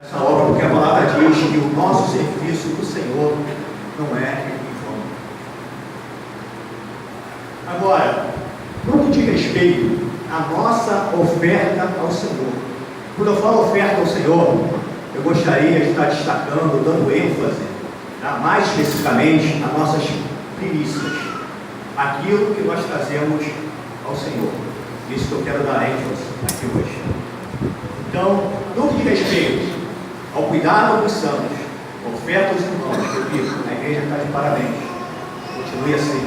Essa obra, porque a palavra diz que o nosso serviço do Senhor não é em vão. Agora, no que diz respeito à nossa oferta ao Senhor, quando eu falo oferta ao Senhor, eu gostaria de estar destacando, dando ênfase, mais especificamente, às nossas primícias, aquilo que nós trazemos ao Senhor. Isso que eu quero dar ênfase aqui hoje. Então, no que diz respeito ao cuidado dos santos, oferta aos irmãos, repito, a igreja está de parabéns, continue assim.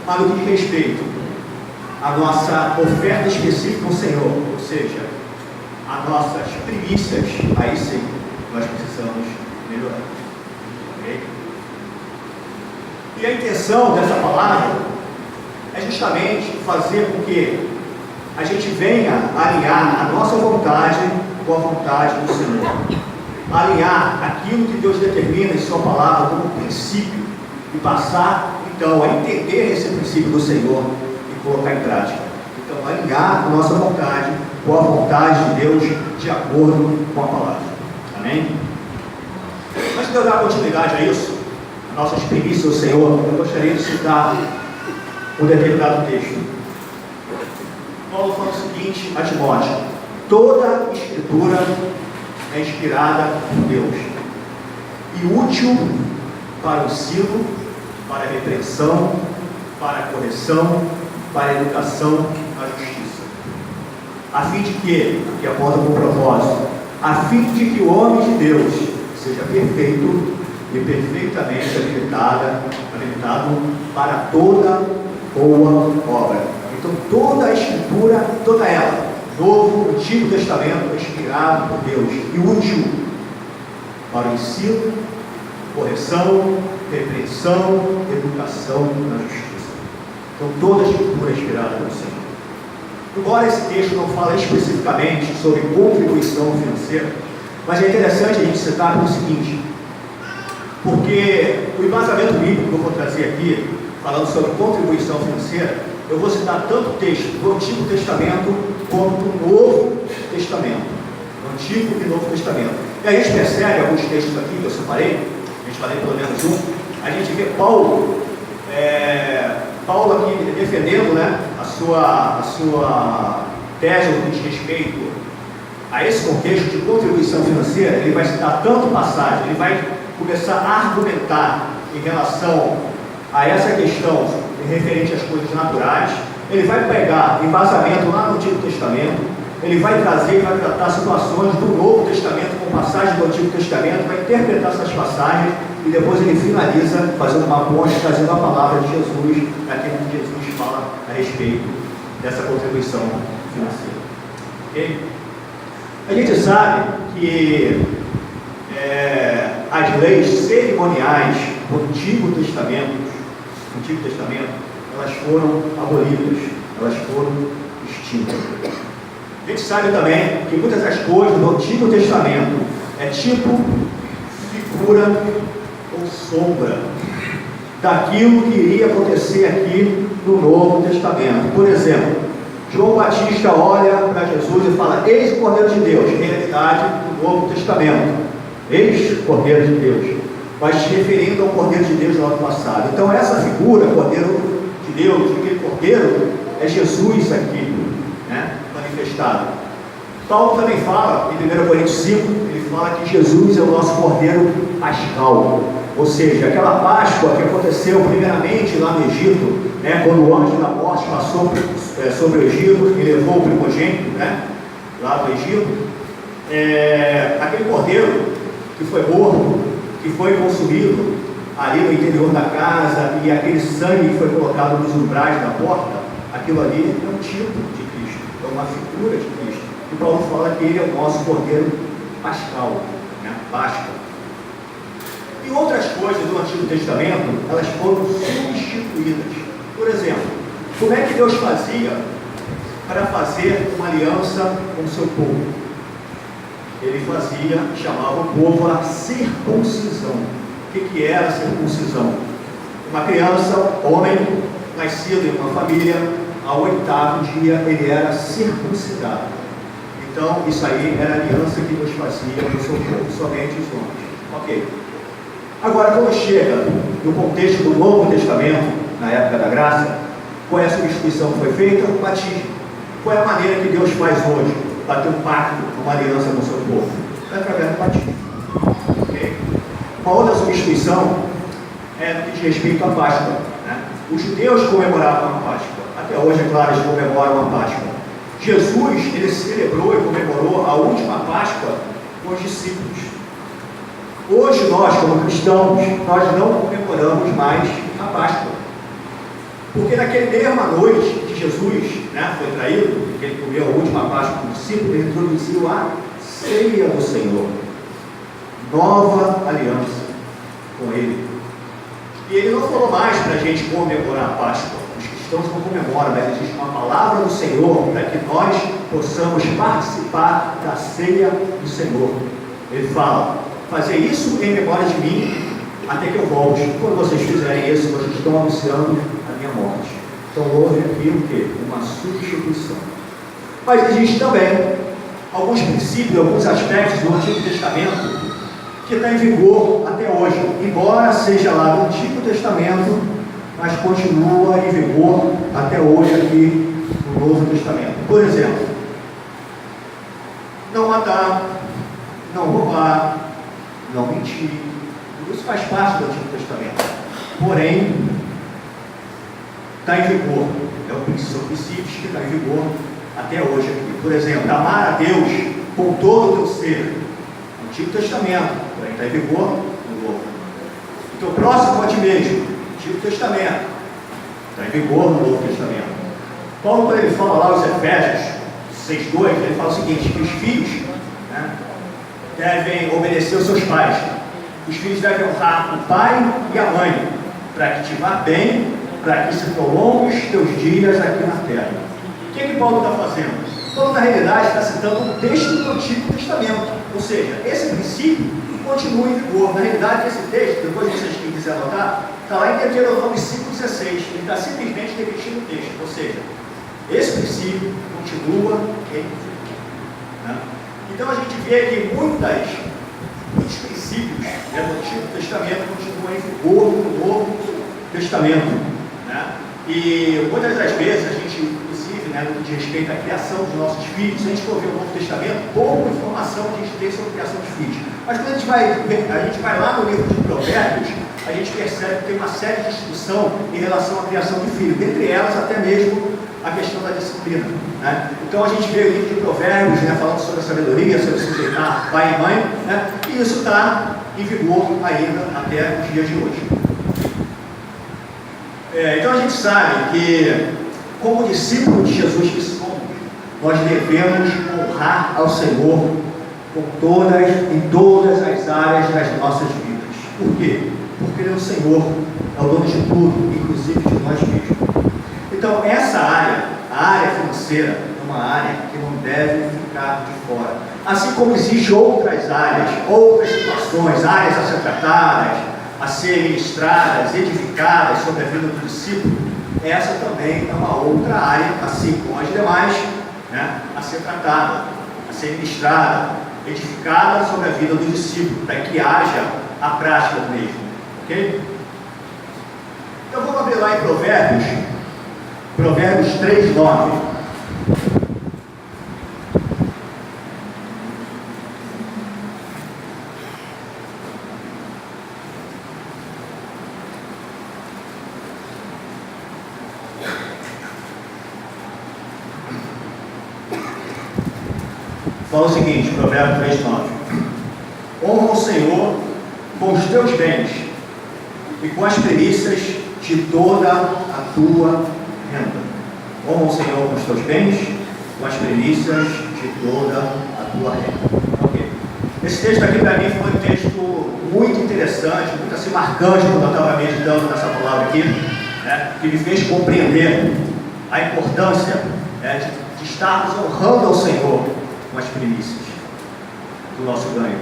Mas no que diz respeito à nossa oferta específica ao Senhor, ou seja, as nossas primícias, aí sim, nós precisamos melhorar. Okay? E a intenção dessa palavra é justamente fazer com que a gente venha alinhar a nossa vontade com a vontade do Senhor. Alinhar aquilo que Deus determina em sua palavra como princípio e passar, então, a entender esse princípio do Senhor e colocar em prática. Então, alinhar a nossa vontade com a vontade de Deus de acordo com a palavra. Amém? Antes de eu dar continuidade a isso, a nossas primícias ao Senhor, eu gostaria de citar um determinado texto. Paulo fala o seguinte a Timóteo: toda escritura é inspirada por Deus e útil para o ensino, para a repreensão, para a correção, para a educação na justiça, a fim de que, aqui aponta com propósito, a fim de que o homem de Deus seja perfeito e perfeitamente habilitado para toda boa obra. Então, toda a Escritura, toda ela, Novo, Antigo Testamento, é inspirado por Deus e útil para o ensino, correção, repreensão, educação na justiça. Então, toda a Escritura é inspirada pelo Senhor. Embora esse texto não fale especificamente sobre contribuição financeira, mas é interessante a gente citar o seguinte, porque o embasamento bíblico que eu vou trazer aqui, falando sobre contribuição financeira, eu vou citar tanto o texto do Antigo Testamento quanto do Novo Testamento. Do Antigo e Novo Testamento. E a gente percebe alguns textos aqui que eu separei, a gente falei pelo menos um, a gente vê Paulo aqui defendendo, né, a sua tese no que diz respeito a esse contexto de contribuição financeira. Ele vai citar tanto passagem, ele vai começar a argumentar em relação a essa questão referente às coisas naturais. Ele vai pegar embasamento lá no Antigo Testamento, ele vai tratar situações do Novo Testamento com passagens do Antigo Testamento, vai interpretar essas passagens e depois ele finaliza fazendo uma ponte, trazendo a palavra de Jesus, aquilo que Jesus fala a respeito dessa contribuição financeira. Okay? A gente sabe que as leis cerimoniais do Antigo Testamento, elas foram abolidas, elas foram extintas. A gente sabe também que muitas das coisas do Antigo Testamento é tipo, figura ou sombra daquilo que iria acontecer aqui no Novo Testamento. Por exemplo, João Batista olha para Jesus e fala: eis o Cordeiro de Deus, realidade do Novo Testamento. Eis o Cordeiro de Deus, mas se referindo ao Cordeiro de Deus no ano passado. Então essa figura, Cordeiro de Deus, aquele Cordeiro, é Jesus aqui, né, manifestado. Paulo também fala, em 1 Coríntios 5, ele fala que Jesus é o nosso Cordeiro pascal, ou seja, aquela Páscoa que aconteceu primeiramente lá no Egito, né, quando o anjo da morte passou sobre o Egito e levou o primogênito, né, lá do Egito, aquele Cordeiro que foi morto, que foi consumido ali no interior da casa, e aquele sangue que foi colocado nos umbrais da porta, aquilo ali é um tipo de Cristo, é uma figura de Cristo. E Paulo fala que ele é o nosso Cordeiro pascal, né? Páscoa. E outras coisas do Antigo Testamento, elas foram substituídas. Por exemplo, como é que Deus fazia para fazer uma aliança com o seu povo? Ele chamava o povo a circuncisão. O que era a circuncisão? Uma criança, homem, nascido em uma família, ao 8º dia ele era circuncidado. Então, isso aí era a aliança que Deus fazia no seu povo, somente os homens. Ok. Agora, quando chega no contexto do Novo Testamento, na época da graça, qual é a substituição que foi feita? O batismo. Qual é a maneira que Deus faz hoje para ter um pacto, uma aliança com o seu povo? É através do batismo. Okay? Uma outra substituição é no que diz respeito à Páscoa. Né? Os judeus comemoravam a Páscoa. Até hoje, é claro, eles comemoram a Páscoa. Jesus, ele celebrou e comemorou a última Páscoa com os discípulos. Hoje nós, como cristãos, nós não comemoramos mais a Páscoa. Porque naquela mesma noite que Jesus, né, foi traído, que ele comeu a última Páscoa com os discípulos, ele introduziu a ceia do Senhor. Nova aliança com ele. E ele não falou mais para a gente comemorar a Páscoa. Os cristãos não comemoram, mas existe uma palavra do Senhor para que nós possamos participar da ceia do Senhor. Ele fala: fazer isso em memória de mim, até que eu volte. Quando vocês fizerem isso, vocês estão anunciando a minha morte. Então houve aqui o quê? Uma substituição. Mas existe também alguns princípios, alguns aspectos do Antigo Testamento que está em vigor até hoje. Embora seja lá do Antigo Testamento, mas continua em vigor até hoje aqui no Novo Testamento. Por exemplo, não matar, não roubar, não mentir. Tudo isso faz parte do Antigo Testamento. Porém, está em vigor. São princípios que estão em vigor até hoje aqui. Por exemplo, amar a Deus com todo o teu ser. No Antigo Testamento, porém está em vigor no Novo. O teu próximo a ti mesmo. Antigo Testamento. Está em vigor no Novo Testamento. Paulo, quando ele fala lá os Efésios 6:2, ele fala o seguinte: que os filhos, né, devem obedecer aos seus pais. Os filhos devem honrar o pai e a mãe, para que te vá bem, para que se prolongue os teus dias aqui na terra. O que Paulo está fazendo? Paulo, na realidade, está citando um texto do Antigo Testamento. Ou seja, esse princípio continua em vigor. Na realidade, esse texto, depois vocês quem quiser anotar, está lá em Deuteronômio 5:16. Ele está simplesmente repetindo o texto. Ou seja, esse princípio continua em vigor. Né? Então a gente vê que muitos princípios, né, do Antigo Testamento continuam em vigor no Novo Testamento. Né? E muitas das vezes a gente, inclusive, né, no que diz respeito à criação dos nossos filhos, se a gente for ver o Novo Testamento, pouca informação a gente tem sobre a criação de filhos. Mas quando a gente vai lá no livro de Provérbios, a gente percebe que tem uma série de instrução em relação à criação de filhos, dentre elas até mesmo a questão da disciplina. Né? Então a gente vê o livro de Provérbios, né, falando sobre a sabedoria, sobre sujeitar pai e mãe, né? E isso está em vigor ainda até os dias de hoje. Então a gente sabe que, como discípulo de Jesus que somos, nós devemos honrar ao Senhor em todas as áreas das nossas vidas. Por quê? Porque Ele é o Senhor, é o dono de tudo, inclusive de nós mesmos. Então essa área, a área financeira, é uma área que não deve ficar de fora. Assim como existem outras áreas, outras situações, áreas a ser tratadas, a ser ministradas, edificadas sobre a vida do discípulo, essa também é uma outra área, assim como as demais, né, a ser tratada, a ser ministrada, edificada sobre a vida do discípulo, para que haja a prática do mesmo. Ok? Então vamos abrir lá em Provérbios 3:9. Fala o seguinte, Provérbios 3:9: honra o Senhor com os teus bens e com as primícias de toda a tua renda. Honra o Senhor com os teus bens, com as primícias de toda a tua renda. Okay. Esse texto aqui para mim foi um texto muito interessante, muito assim marcante quando eu estava meditando nessa palavra aqui, né, que me fez compreender a importância, né, de estarmos honrando ao Senhor com as primícias do nosso ganho.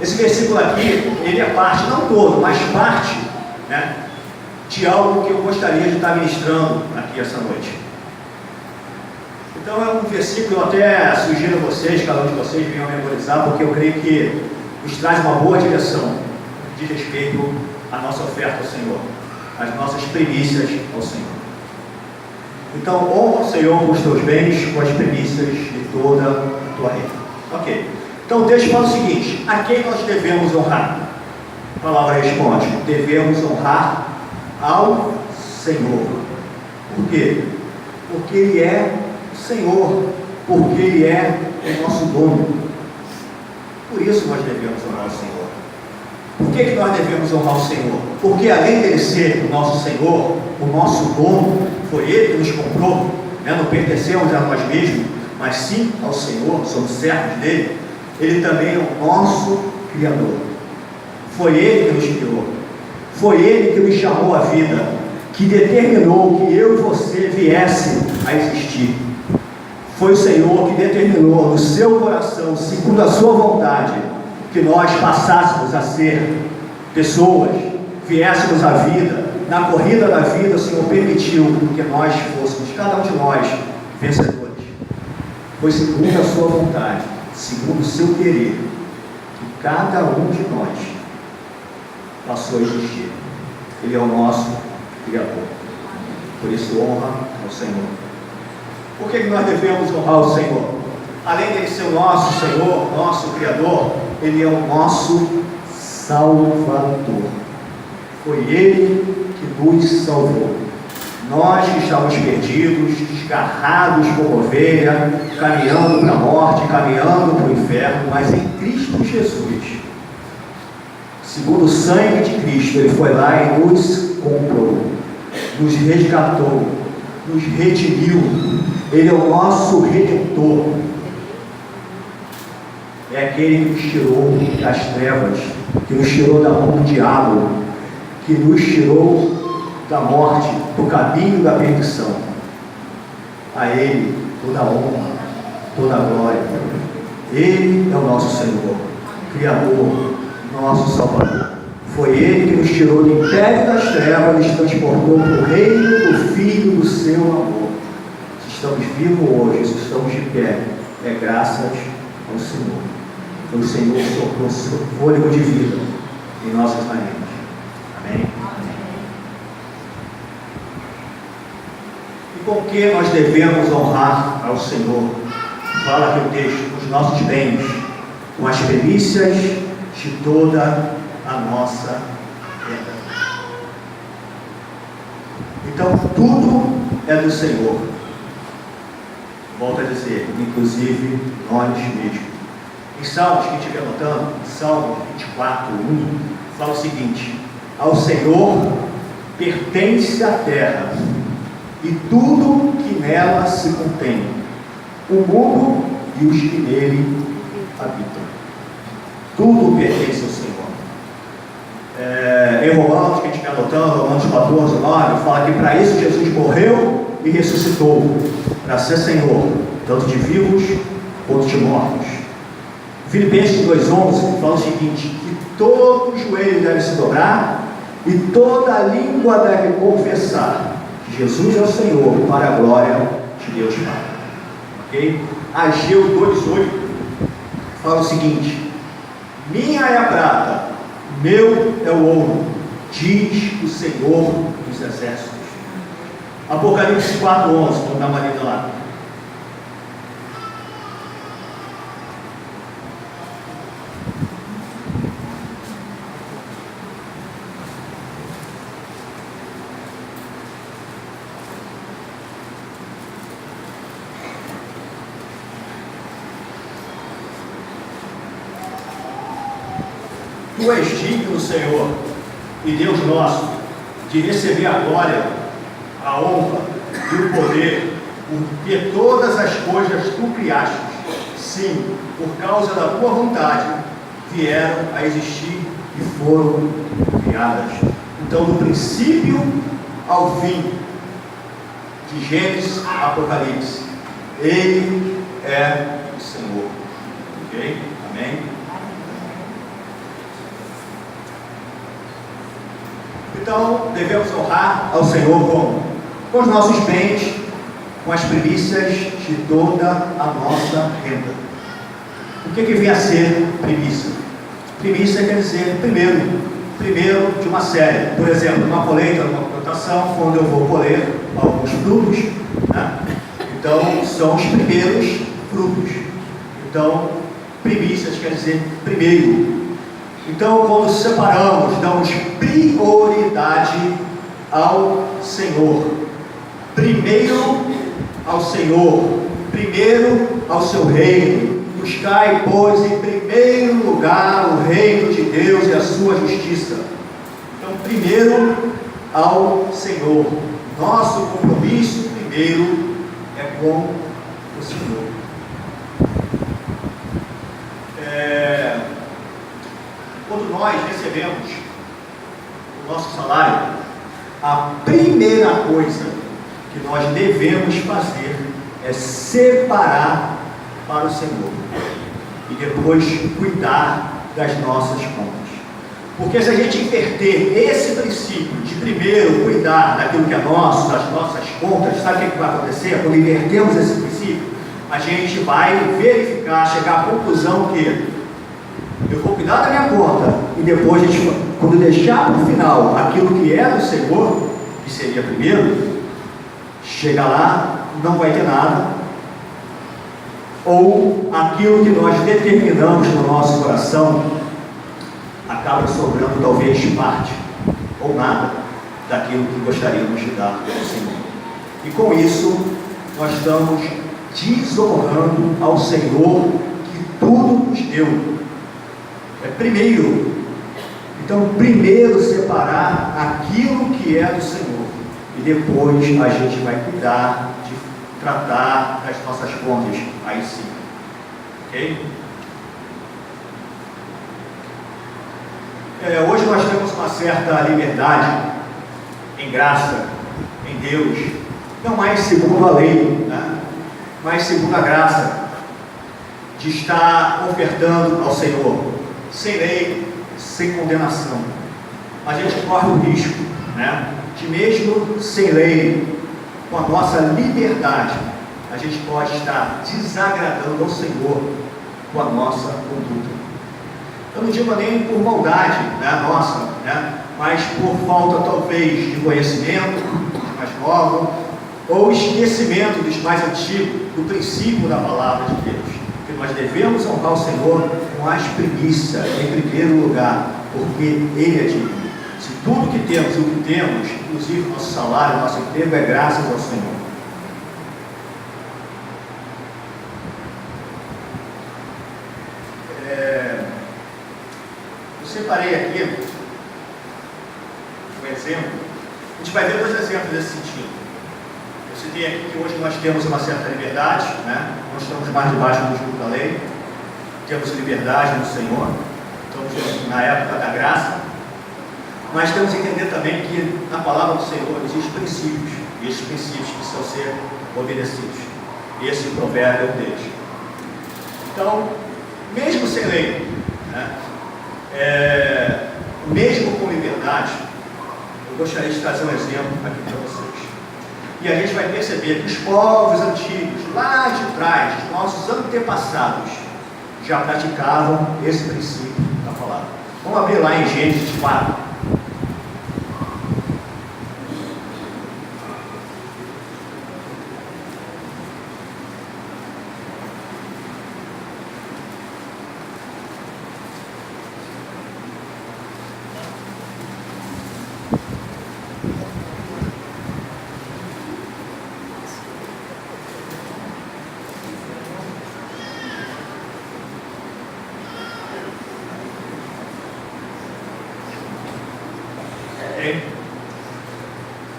Esse versículo aqui, ele é parte, não todo, mas parte, né, de algo que eu gostaria de estar ministrando aqui essa noite. Então é um versículo que eu até sugiro a vocês, cada um de vocês venham memorizar, porque eu creio que nos traz uma boa direção de respeito à nossa oferta ao Senhor, às nossas primícias ao Senhor. Então, honra o Senhor com os teus bens, com as primícias de toda a tua renda. Ok. Então o texto fala o seguinte: a quem nós devemos honrar? A palavra responde: devemos honrar ao Senhor. Por quê? Porque Ele é o Senhor, porque Ele é o nosso dono. Por isso nós devemos honrar o Senhor. Por que nós devemos honrar o Senhor? Porque além dele ser o nosso Senhor, o nosso dono, foi Ele que nos comprou, né? Não pertencemos a nós mesmos, mas sim ao Senhor, somos servos dele. Ele também é o nosso Criador. Foi Ele que nos criou, foi Ele que nos chamou à vida, que determinou que eu e você viesse a existir. Foi o Senhor que determinou no seu coração, segundo a sua vontade, que nós passássemos a ser pessoas, viéssemos à vida. Na corrida da vida, o Senhor permitiu que nós fôssemos, cada um de nós, vencedores. Foi segundo a sua vontade, segundo o seu querer, que cada um de nós passou a existir. Ele é o nosso Criador. Por isso, honra ao Senhor. Por que nós devemos honrar o Senhor? Além dele ser o nosso Senhor, nosso Criador, Ele é o nosso Salvador. Foi Ele que nos salvou. Nós que estávamos perdidos, desgarrados como ovelha, caminhando para a morte, caminhando para o inferno, mas em Cristo Jesus, segundo o sangue de Cristo, Ele foi lá e nos comprou, nos resgatou, nos redimiu. Ele é o nosso Redentor. É aquele que nos tirou das trevas, que nos tirou da mão do diabo, que nos tirou da morte, do caminho da perdição. A Ele toda a honra, toda a glória. Ele é o nosso Senhor, Criador, nosso Salvador. Foi Ele que nos tirou do império das trevas e nos transportou para o reino do Filho do seu amor. Se estamos vivos hoje, se estamos de pé, é graças ao Senhor. O Senhor soprou seu fôlego de vida em nossas narinas. Amém? E com que nós devemos honrar ao Senhor? Fala aqui o texto: os nossos bens, com as primícias de toda a nossa renda. Então tudo é do Senhor. Volto a dizer, inclusive nós mesmos. Em Salmos, quem estiver anotando, Salmo 24, 1, fala o seguinte: ao Senhor pertence a terra e tudo que nela se contém, o mundo e os que nele habitam. Tudo pertence ao Senhor. Em Romanos, quem estiver anotando, Romanos 14, 9, fala que para isso Jesus morreu e ressuscitou, para ser Senhor, tanto de vivos quanto de mortos. Filipenses 2,11 fala o seguinte: que todo joelho deve se dobrar e toda língua deve confessar que Jesus é o Senhor, para a glória de Deus Pai. Ok? Ageu 2,8 fala o seguinte: minha é a prata, meu é o ouro, diz o Senhor dos exércitos. Apocalipse 4,11, vamos dar uma lida lá. Tu és digno, Senhor, e Deus nosso, de receber a glória, a honra e o poder, porque todas as coisas tu criaste, sim, por causa da tua vontade, vieram a existir e foram criadas. Então, do princípio ao fim, de Gênesis a Apocalipse, Ele é o Senhor. Ok? Amém? Então, devemos honrar ao Senhor com os nossos bens, com com as primícias de toda a nossa renda. O que vem a ser primícia? Primícia quer dizer primeiro de uma série. Por exemplo, numa colheita, numa plantação, quando eu vou colher alguns frutos, né? Então são os primeiros frutos. Então, primícias quer dizer primeiro. Então, quando separamos, damos prioridade ao Senhor. Primeiro ao Senhor, primeiro ao seu reino. Buscai, pois, em primeiro lugar o reino de Deus e a sua justiça. Então, primeiro ao Senhor. Nosso compromisso primeiro é com o Senhor. Quando nós recebemos o nosso salário, a primeira coisa que nós devemos fazer é separar para o Senhor e depois cuidar das nossas contas. Porque se a gente inverter esse princípio de primeiro cuidar daquilo que é nosso, das nossas contas, sabe o que vai acontecer? Quando invertemos esse princípio, a gente vai verificar, chegar à conclusão que eu vou cuidar da minha conta e depois, quando deixar para o final aquilo que é do Senhor, que seria primeiro, chega lá, não vai ter nada, ou aquilo que nós determinamos no nosso coração acaba sobrando talvez parte ou nada daquilo que gostaríamos de dar ao Senhor. E com isso nós estamos desonrando ao Senhor que tudo nos deu. Primeiro, então primeiro separar aquilo que é do Senhor e depois a gente vai cuidar de tratar das nossas contas aí sim, ok? Hoje nós temos uma certa liberdade em graça, em Deus, não mais segundo a lei, né? Mas segundo a graça, de estar ofertando ao Senhor, sem lei, sem condenação. A gente corre o risco, né, de mesmo sem lei, com a nossa liberdade, a gente pode estar desagradando ao Senhor com a nossa conduta. Eu não digo nem por maldade, né, nossa, né, mas por falta talvez de conhecimento dos mais novos, ou esquecimento dos mais antigos, do princípio da palavra de Deus, que nós devemos honrar o Senhor com as primícias em primeiro lugar, porque Ele é digno. Se tudo que temos e o que temos, inclusive o nosso salário, o nosso emprego, é graças ao Senhor. Eu separei aqui um exemplo. A gente vai ver dois exemplos nesse sentido. Eu citei aqui que hoje nós temos uma certa liberdade, né? Nós estamos mais debaixo do jugo da lei, temos liberdade no Senhor, estamos na época da graça, mas temos que entender também que na palavra do Senhor existem princípios, e esses princípios precisam ser obedecidos. Esse provérbio é um deles. Então, mesmo sem lei, né? Mesmo com liberdade, eu gostaria de trazer um exemplo aqui para vocês. E a gente vai perceber que os povos antigos, lá de trás, os nossos antepassados, já praticavam esse princípio da palavra. Vamos abrir lá em Gênesis 4.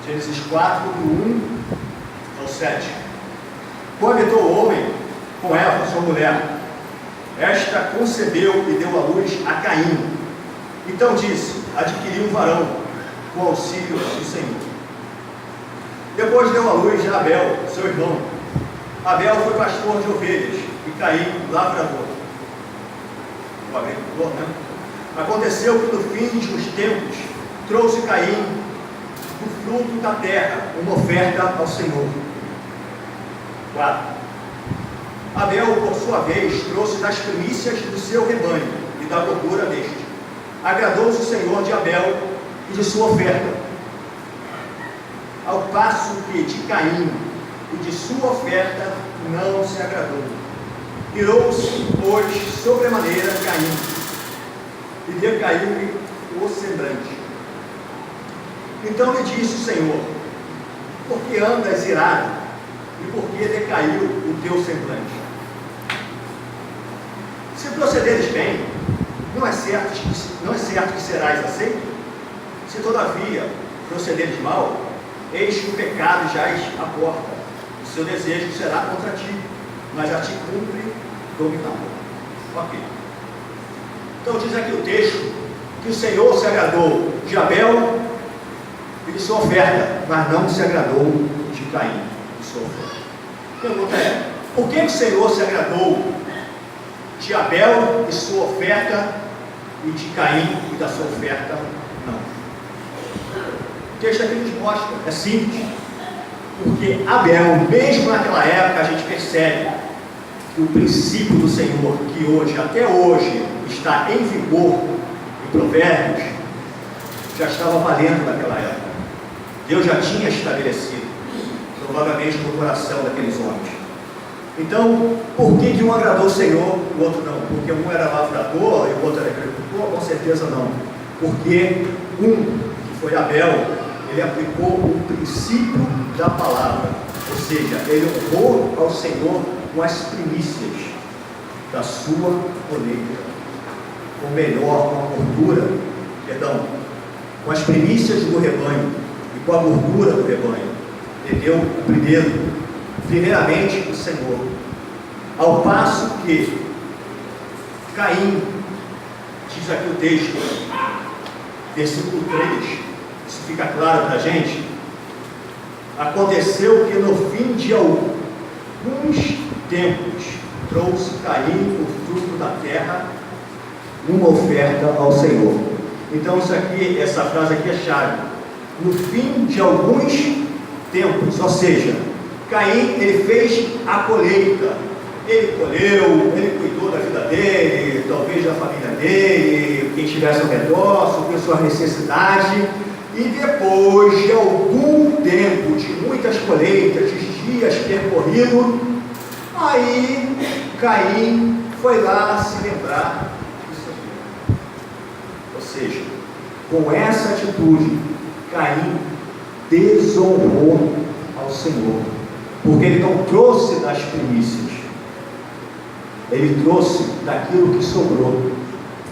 Gênesis 4, do 1 ao 7. Coabitou o homem com Eva, sua mulher. Esta concebeu e deu à luz a Caim. Então disse: adquiri um varão com auxílio do Senhor. Depois deu à luz a Abel, seu irmão. Abel foi pastor de ovelhas e Caim lavrador. O agricultor, né? Aconteceu que no fim dos tempos trouxe Caim do fruto da terra uma oferta ao Senhor. 4. Abel, por sua vez, trouxe das primícias do seu rebanho e da gordura deste. Agradou-se o Senhor de Abel e de sua oferta, ao passo que de Caim e de sua oferta não se agradou. Irou-se, pois, sobremaneira Caim, e decaiu-lhe o semblante. Então lhe disse o Senhor: por que andas irado, e por que decaiu o teu semblante? Se procederes bem, não é certo que serás aceito? Se todavia procederes mal, eis que o pecado jaz à porta, o seu desejo será contra ti, mas a ti cumpre dominá-lo. Ok. Então diz aqui o texto que o Senhor se agradou de Abel e de sua oferta, mas não se agradou de Caim e sua oferta. A pergunta é: por que o Senhor se agradou de Abel e sua oferta e de Caim e da sua oferta não? O texto aqui nos mostra, é simples, porque Abel, mesmo naquela época, a gente percebe que o princípio do Senhor, que hoje, até hoje, está em vigor em Provérbios, já estava valendo naquela época. Deus já tinha estabelecido, provavelmente no coração daqueles homens. Então, por que um agradou o Senhor e o outro não? Porque um era lavrador e o outro era agricultor? Com certeza não. Porque que foi Abel, ele aplicou o princípio da palavra, ou seja, ele honrou ao Senhor com as primícias da sua colheita, ou melhor, com a gordura, com as primícias do rebanho e com a gordura do rebanho. Ele deu primeiramente o Senhor, ao passo que Caim, diz aqui o texto, versículo 3, isso fica claro para a gente. Aconteceu que no fim de alguns tempos trouxe Caim o fruto da terra, uma oferta ao Senhor. Então essa frase aqui é chave. No fim de alguns tempos, ou seja, Caim, ele fez a colheita, ele colheu, ele cuidou da vida dele, talvez da família dele, quem estivesse ao redor, supriu sua necessidade, e depois de algum tempo, de muitas colheitas, de dias percorridos, aí Caim foi lá se lembrar do Senhor. Ou seja, com essa atitude, Caim desonrou ao Senhor, porque ele não trouxe das primícias, ele trouxe daquilo que sobrou,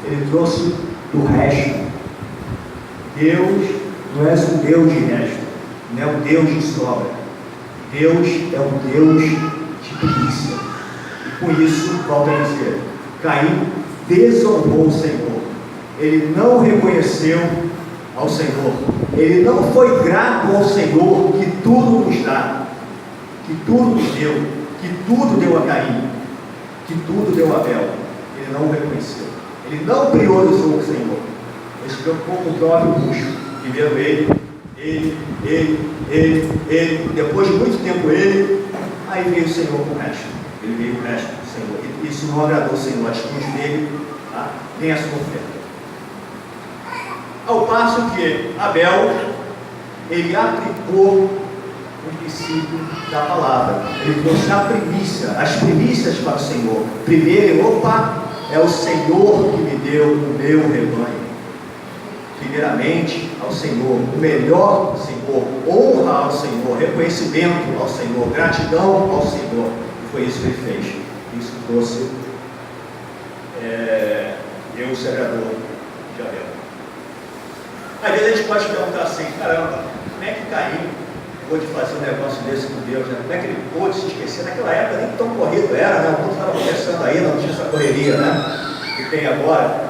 ele trouxe do resto. Deus não é um Deus de resto, não é um Deus de sobra. Deus é um Deus de primícia. E com isso, volto a dizer, Caim desonrou o Senhor, ele não reconheceu ao Senhor, ele não foi grato ao Senhor que tudo nos dá, que tudo nos deu, que tudo deu a Caim, que tudo deu a Abel. Ele não o reconheceu, ele não priorizou o Senhor, ele se preocupou com o próprio bucho. Primeiro ele, depois de muito tempo aí veio o Senhor com o resto, ele veio o resto do Senhor, e isso não agradou o Senhor, a atitude dele, tá? Nem a sua oferta. Ao passo que Abel, ele aplicou o princípio da palavra, ele trouxe a primícia, as primícias para o Senhor. Primeiro, é o Senhor que me deu o meu rebanho. Primeiramente ao Senhor, o melhor ao Senhor, honra ao Senhor, reconhecimento ao Senhor, gratidão ao Senhor. E foi isso que ele fez. Isso trouxe Deus se agradou de Abel. Às vezes a gente pode perguntar assim: caramba, como é que Caim pôde fazer um negócio desse com Deus, né? Como é que ele pôde se esquecer? Naquela época nem tão corrido era, né? O mundo estava começando ainda, não tinha essa correria, né? Que tem agora.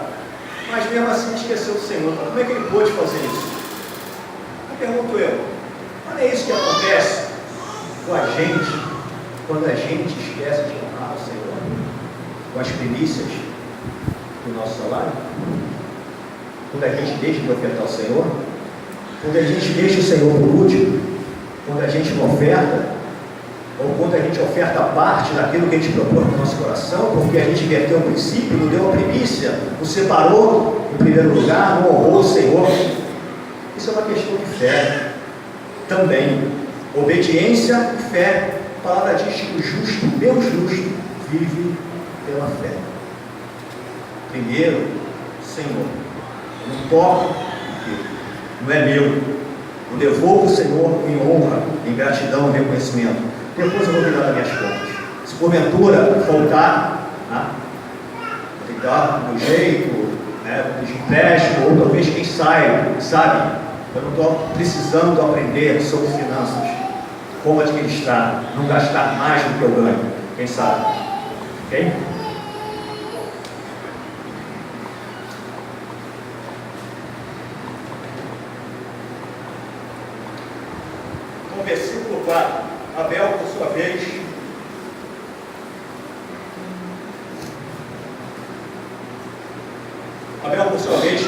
Mas mesmo assim esqueceu do Senhor. Como é que ele pôde fazer isso? Eu pergunto não é isso que acontece com a gente quando a gente esquece de honrar o Senhor com as primícias do nosso salário? Quando a gente deixa de ofertar ao Senhor? Quando a gente deixa o Senhor por último? Quando a gente não oferta? ou quando a gente oferta parte daquilo que a gente propõe no nosso coração, porque a gente inverteu o princípio, não deu a primícia, não separou em primeiro lugar, não honrou o Senhor. Isso é uma questão de fé também. Obediência e fé. A palavra diz que o justo, meu justo, vive pela fé. Primeiro, Senhor, eu não toco, não é meu. Eu devolvo o Senhor em honra, em gratidão, em reconhecimento. Depois eu vou cuidar das minhas contas. Se porventura faltar, vou ter que dar do meu jeito, de empréstimo, ou talvez quem sabe, eu não estou precisando aprender sobre finanças, como administrar, não gastar mais do que eu ganho, quem sabe, ok? Então, versículo 4, Abel, por sua vez,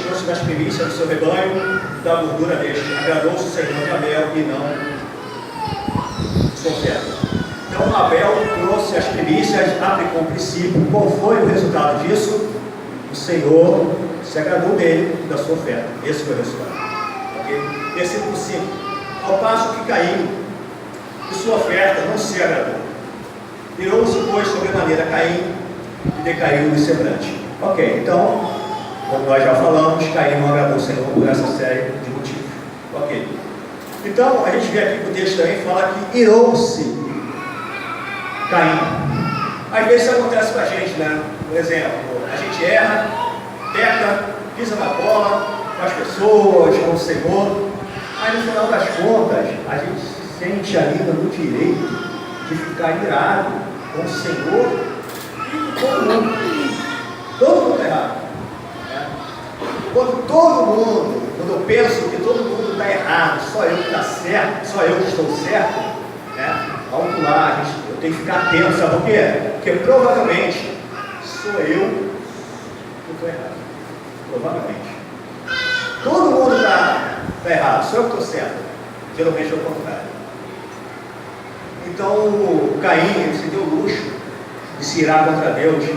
trouxe das primícias do seu rebanho, da gordura deste. Agradou-se o Senhor de Abel e não de sua oferta. Então Abel trouxe as primícias, aplicou o princípio. Qual foi o resultado disso? O Senhor se agradou dele, da sua oferta. Esse foi o resultado. Okay? Versículo 5. Ao passo que Caim, de sua oferta, não se agradou. Virou-se, pois, sobremaneira Caim e decaiu no semblante. Ok, então, como nós já falamos, Caim não agradou o Senhor por essa série de motivos. Ok. Então, a gente vê aqui que o texto também fala que irou-se Caim. Às vezes isso acontece com a gente, né? Por exemplo, a gente erra, peca, pisa na bola com as pessoas, com o Senhor, mas no final das contas, a gente se sente ainda no direito de ficar irado com o Senhor e com todo mundo. Todo mundo está errado. Quando eu penso que todo mundo está errado, só eu que está certo, só eu que estou certo, alto lá, eu tenho que ficar atento, sabe por quê? Porque provavelmente sou eu que estou errado. Provavelmente. Todo mundo está errado, só eu que estou certo. Geralmente é o contrário. Então o Caim, ele se deu luxo de se irar contra Deus e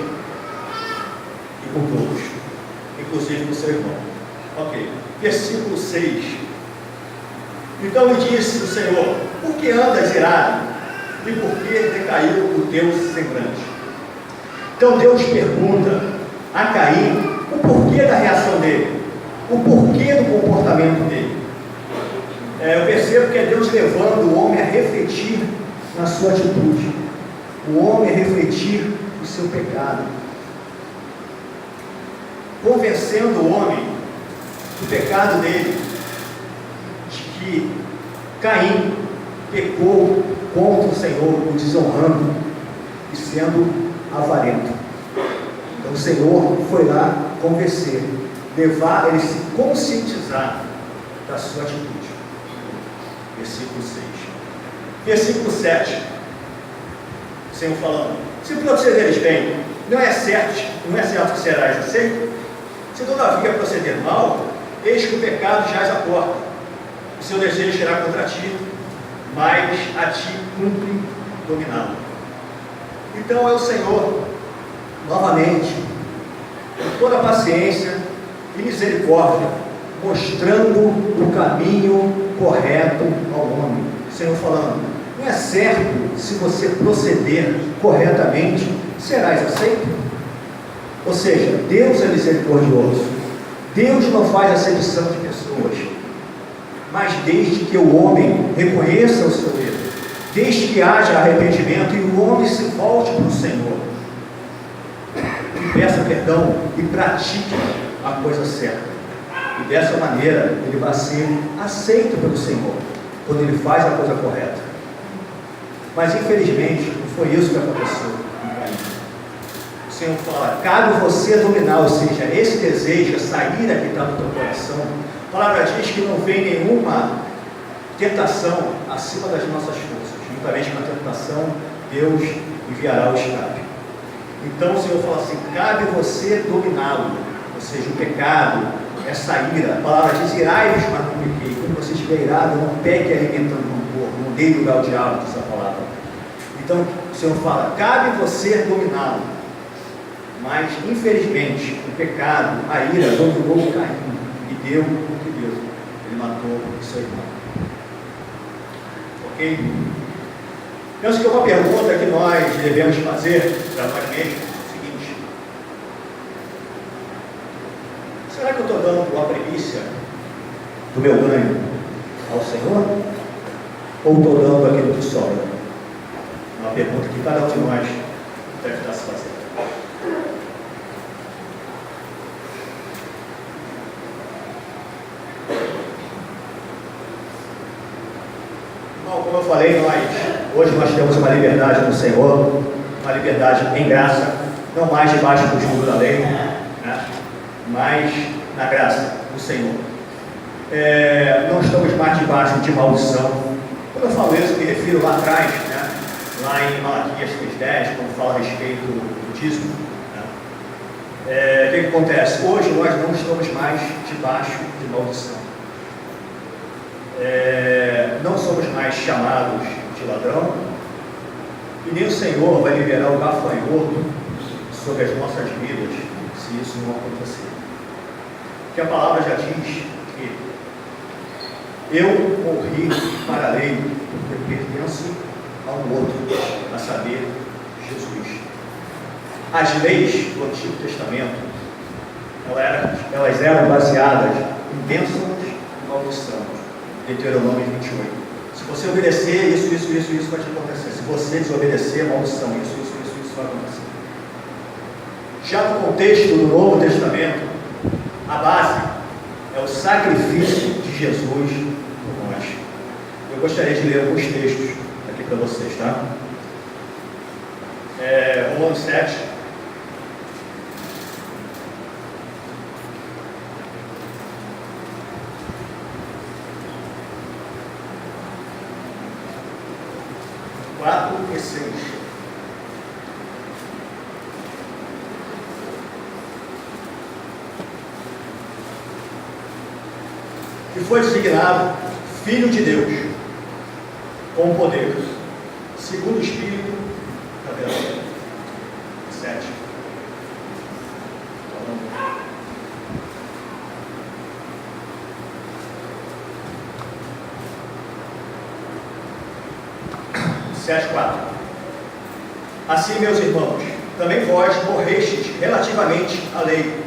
com todos, inclusive com seu irmão. Ok, versículo 6. Então lhe disse o Senhor: por que andas irado? E por que decaiu o teu semblante? Então Deus pergunta a Caim o porquê da reação dele, o porquê do comportamento dele. Eu percebo que é Deus levando o homem a refletir na sua atitude, o homem a refletir o seu pecado, convencendo o homem do pecado dele, de que Caim pecou contra o Senhor, o desonrando e sendo avarento. Então o Senhor foi lá convencer, levar ele se conscientizar da sua atitude. Versículo 6. Versículo 7. O Senhor falando: se procederes bem, não é certo que serás aceito. Se todavia proceder mal, eis que o pecado jaz à porta, o seu desejo será contra ti, mas a ti cumpre dominá-lo. Então é o Senhor, novamente, com toda a paciência e misericórdia, mostrando o caminho correto ao homem. O Senhor falando: não é certo, se você proceder corretamente, serás aceito. Ou seja, Deus é misericordioso. Deus não faz acepção de pessoas, mas desde que o homem reconheça o seu erro, desde que haja arrependimento e o homem se volte para o Senhor e peça perdão e pratique a coisa certa, e dessa maneira ele vai ser aceito pelo Senhor quando ele faz a coisa correta. Mas infelizmente não foi isso que aconteceu. O Senhor fala: cabe você dominar, ou seja, esse desejo, essa ira que está no teu coração. A palavra diz que não vem nenhuma tentação acima das nossas forças. Juntamente com a tentação, Deus enviará o escape. Então o Senhor fala assim: cabe você dominá-lo, ou seja, o pecado, essa ira. A palavra diz: irai-vos, mas não pequei. Quando você estiver irado, não peque alimentando o rancor, não dê lugar ao diabo, diz a palavra. Então o Senhor fala, cabe você dominá-lo. Mas infelizmente o pecado, a ira, dominou Caim e deu o que deu. Ele matou o seu irmão. Ok? Penso que uma pergunta que nós devemos fazer para nós mesmos é o seguinte: será que eu estou dando a primícia do meu ganho ao Senhor? Ou estou dando aquilo que sobra? Uma pergunta que cada um de nós deve estar se fazendo. Bom, como eu falei, hoje nós temos uma liberdade no Senhor, uma liberdade em graça, não mais debaixo do jugo da lei, né? Mas na graça do Senhor. Não estamos mais debaixo de maldição. Quando eu falo isso, me refiro lá atrás, né? Lá em Malaquias 3:10, quando fala a respeito do dízimo. Né? O que acontece? Hoje nós não estamos mais debaixo de maldição. Não somos mais chamados de ladrão, e nem o Senhor vai liberar o gafanhoto sobre as nossas vidas, se isso não acontecer. Porque a palavra já diz que eu morri para a lei, porque pertenço a um outro, a saber, Jesus. As leis do Antigo Testamento, elas eram baseadas em bênçãos e maldição. Deuteronômio 28. Se você obedecer, isso vai te acontecer. Se você desobedecer, maldição, isso vai acontecer. Já no contexto do Novo Testamento, a base é o sacrifício de Jesus por nós. Eu gostaria de ler alguns textos aqui para vocês, tá? Romanos 7. E 6. Que foi designado Filho de Deus, com poder, segundo o Espírito da verdade. 7. Verso 4. Assim, meus irmãos, também vós morrestes relativamente à lei,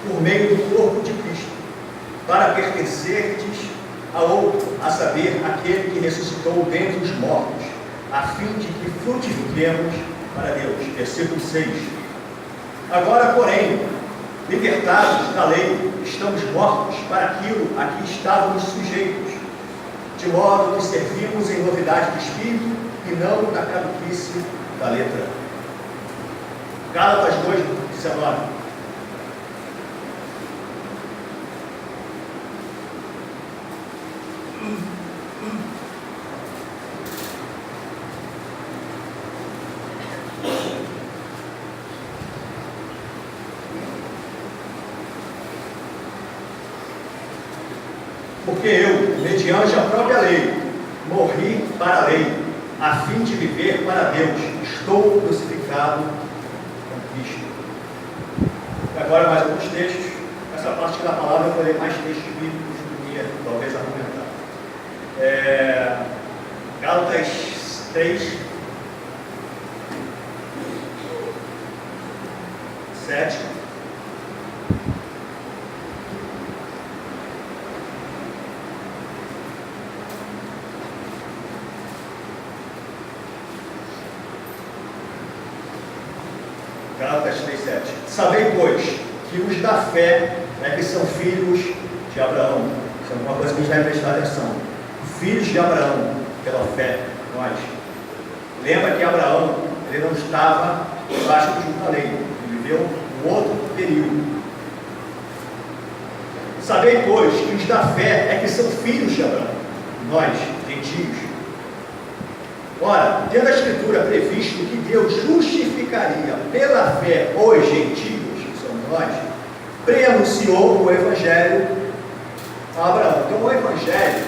por meio do corpo de Cristo, para pertencerdes a outro, a saber, aquele que ressuscitou dentre os mortos, a fim de que frutifiquemos para Deus. Versículo 6. Agora, porém, libertados da lei, estamos mortos para aquilo a que estávamos sujeitos, de modo que servimos em novidade de espírito e não na caduquice da letra. Gálatas 2:19. Porque eu, mediante a própria lei, morri para a lei, a fim de viver para Deus. Estou crucificado com Cristo. E agora mais alguns textos. Essa parte da palavra eu falei mais textos bíblicos do que talvez argumentar. Gálatas 3, 7. Gálatas 3:7. Sabei, pois, que os da fé que são filhos de Abraão. Isso é uma coisa que a gente vai prestar atenção. Filhos de Abraão, pela fé, nós. Lembra que Abraão, ele não estava debaixo do jugo da lei. Ele viveu um outro período. Sabei, pois, que os da fé que são filhos de Abraão. Nós, gentios. Ora, tendo a Escritura previsto que Deus justificaria pela fé os gentios, que somos nós, preanunciou o Evangelho a Abraão. Então o Evangelho,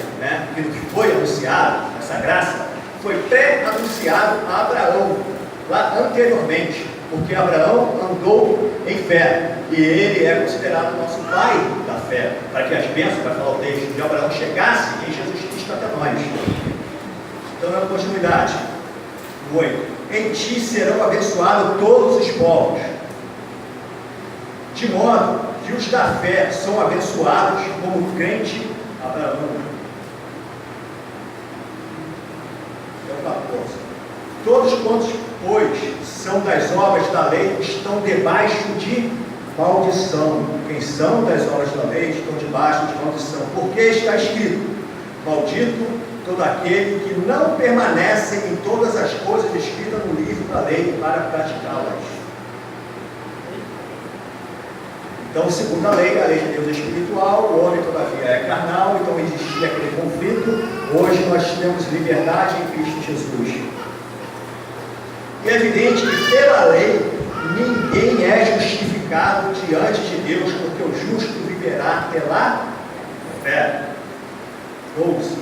que foi anunciado, essa graça, foi pré-anunciado a Abraão, lá anteriormente, porque Abraão andou em fé, e ele é considerado nosso pai da fé, para que as bênçãos, vai falar o texto, de Abraão chegasse em Jesus Cristo até nós. Então, na continuidade, 8: em ti serão abençoados todos os povos, de modo que os da fé são abençoados como o crente Abraão. É o 14: todos quantos, pois, são das obras da lei, estão debaixo de maldição. Quem são das obras da lei estão debaixo de maldição, porque está escrito: maldito todo aquele que não permanece em todas as coisas escritas no livro da lei para praticá-las. Então, segundo a lei de Deus é espiritual, o homem todavia é carnal, então existia aquele conflito. Hoje nós temos liberdade em Cristo Jesus. E é evidente que pela lei ninguém é justificado diante de Deus, porque o justo viverá pela fé. 12: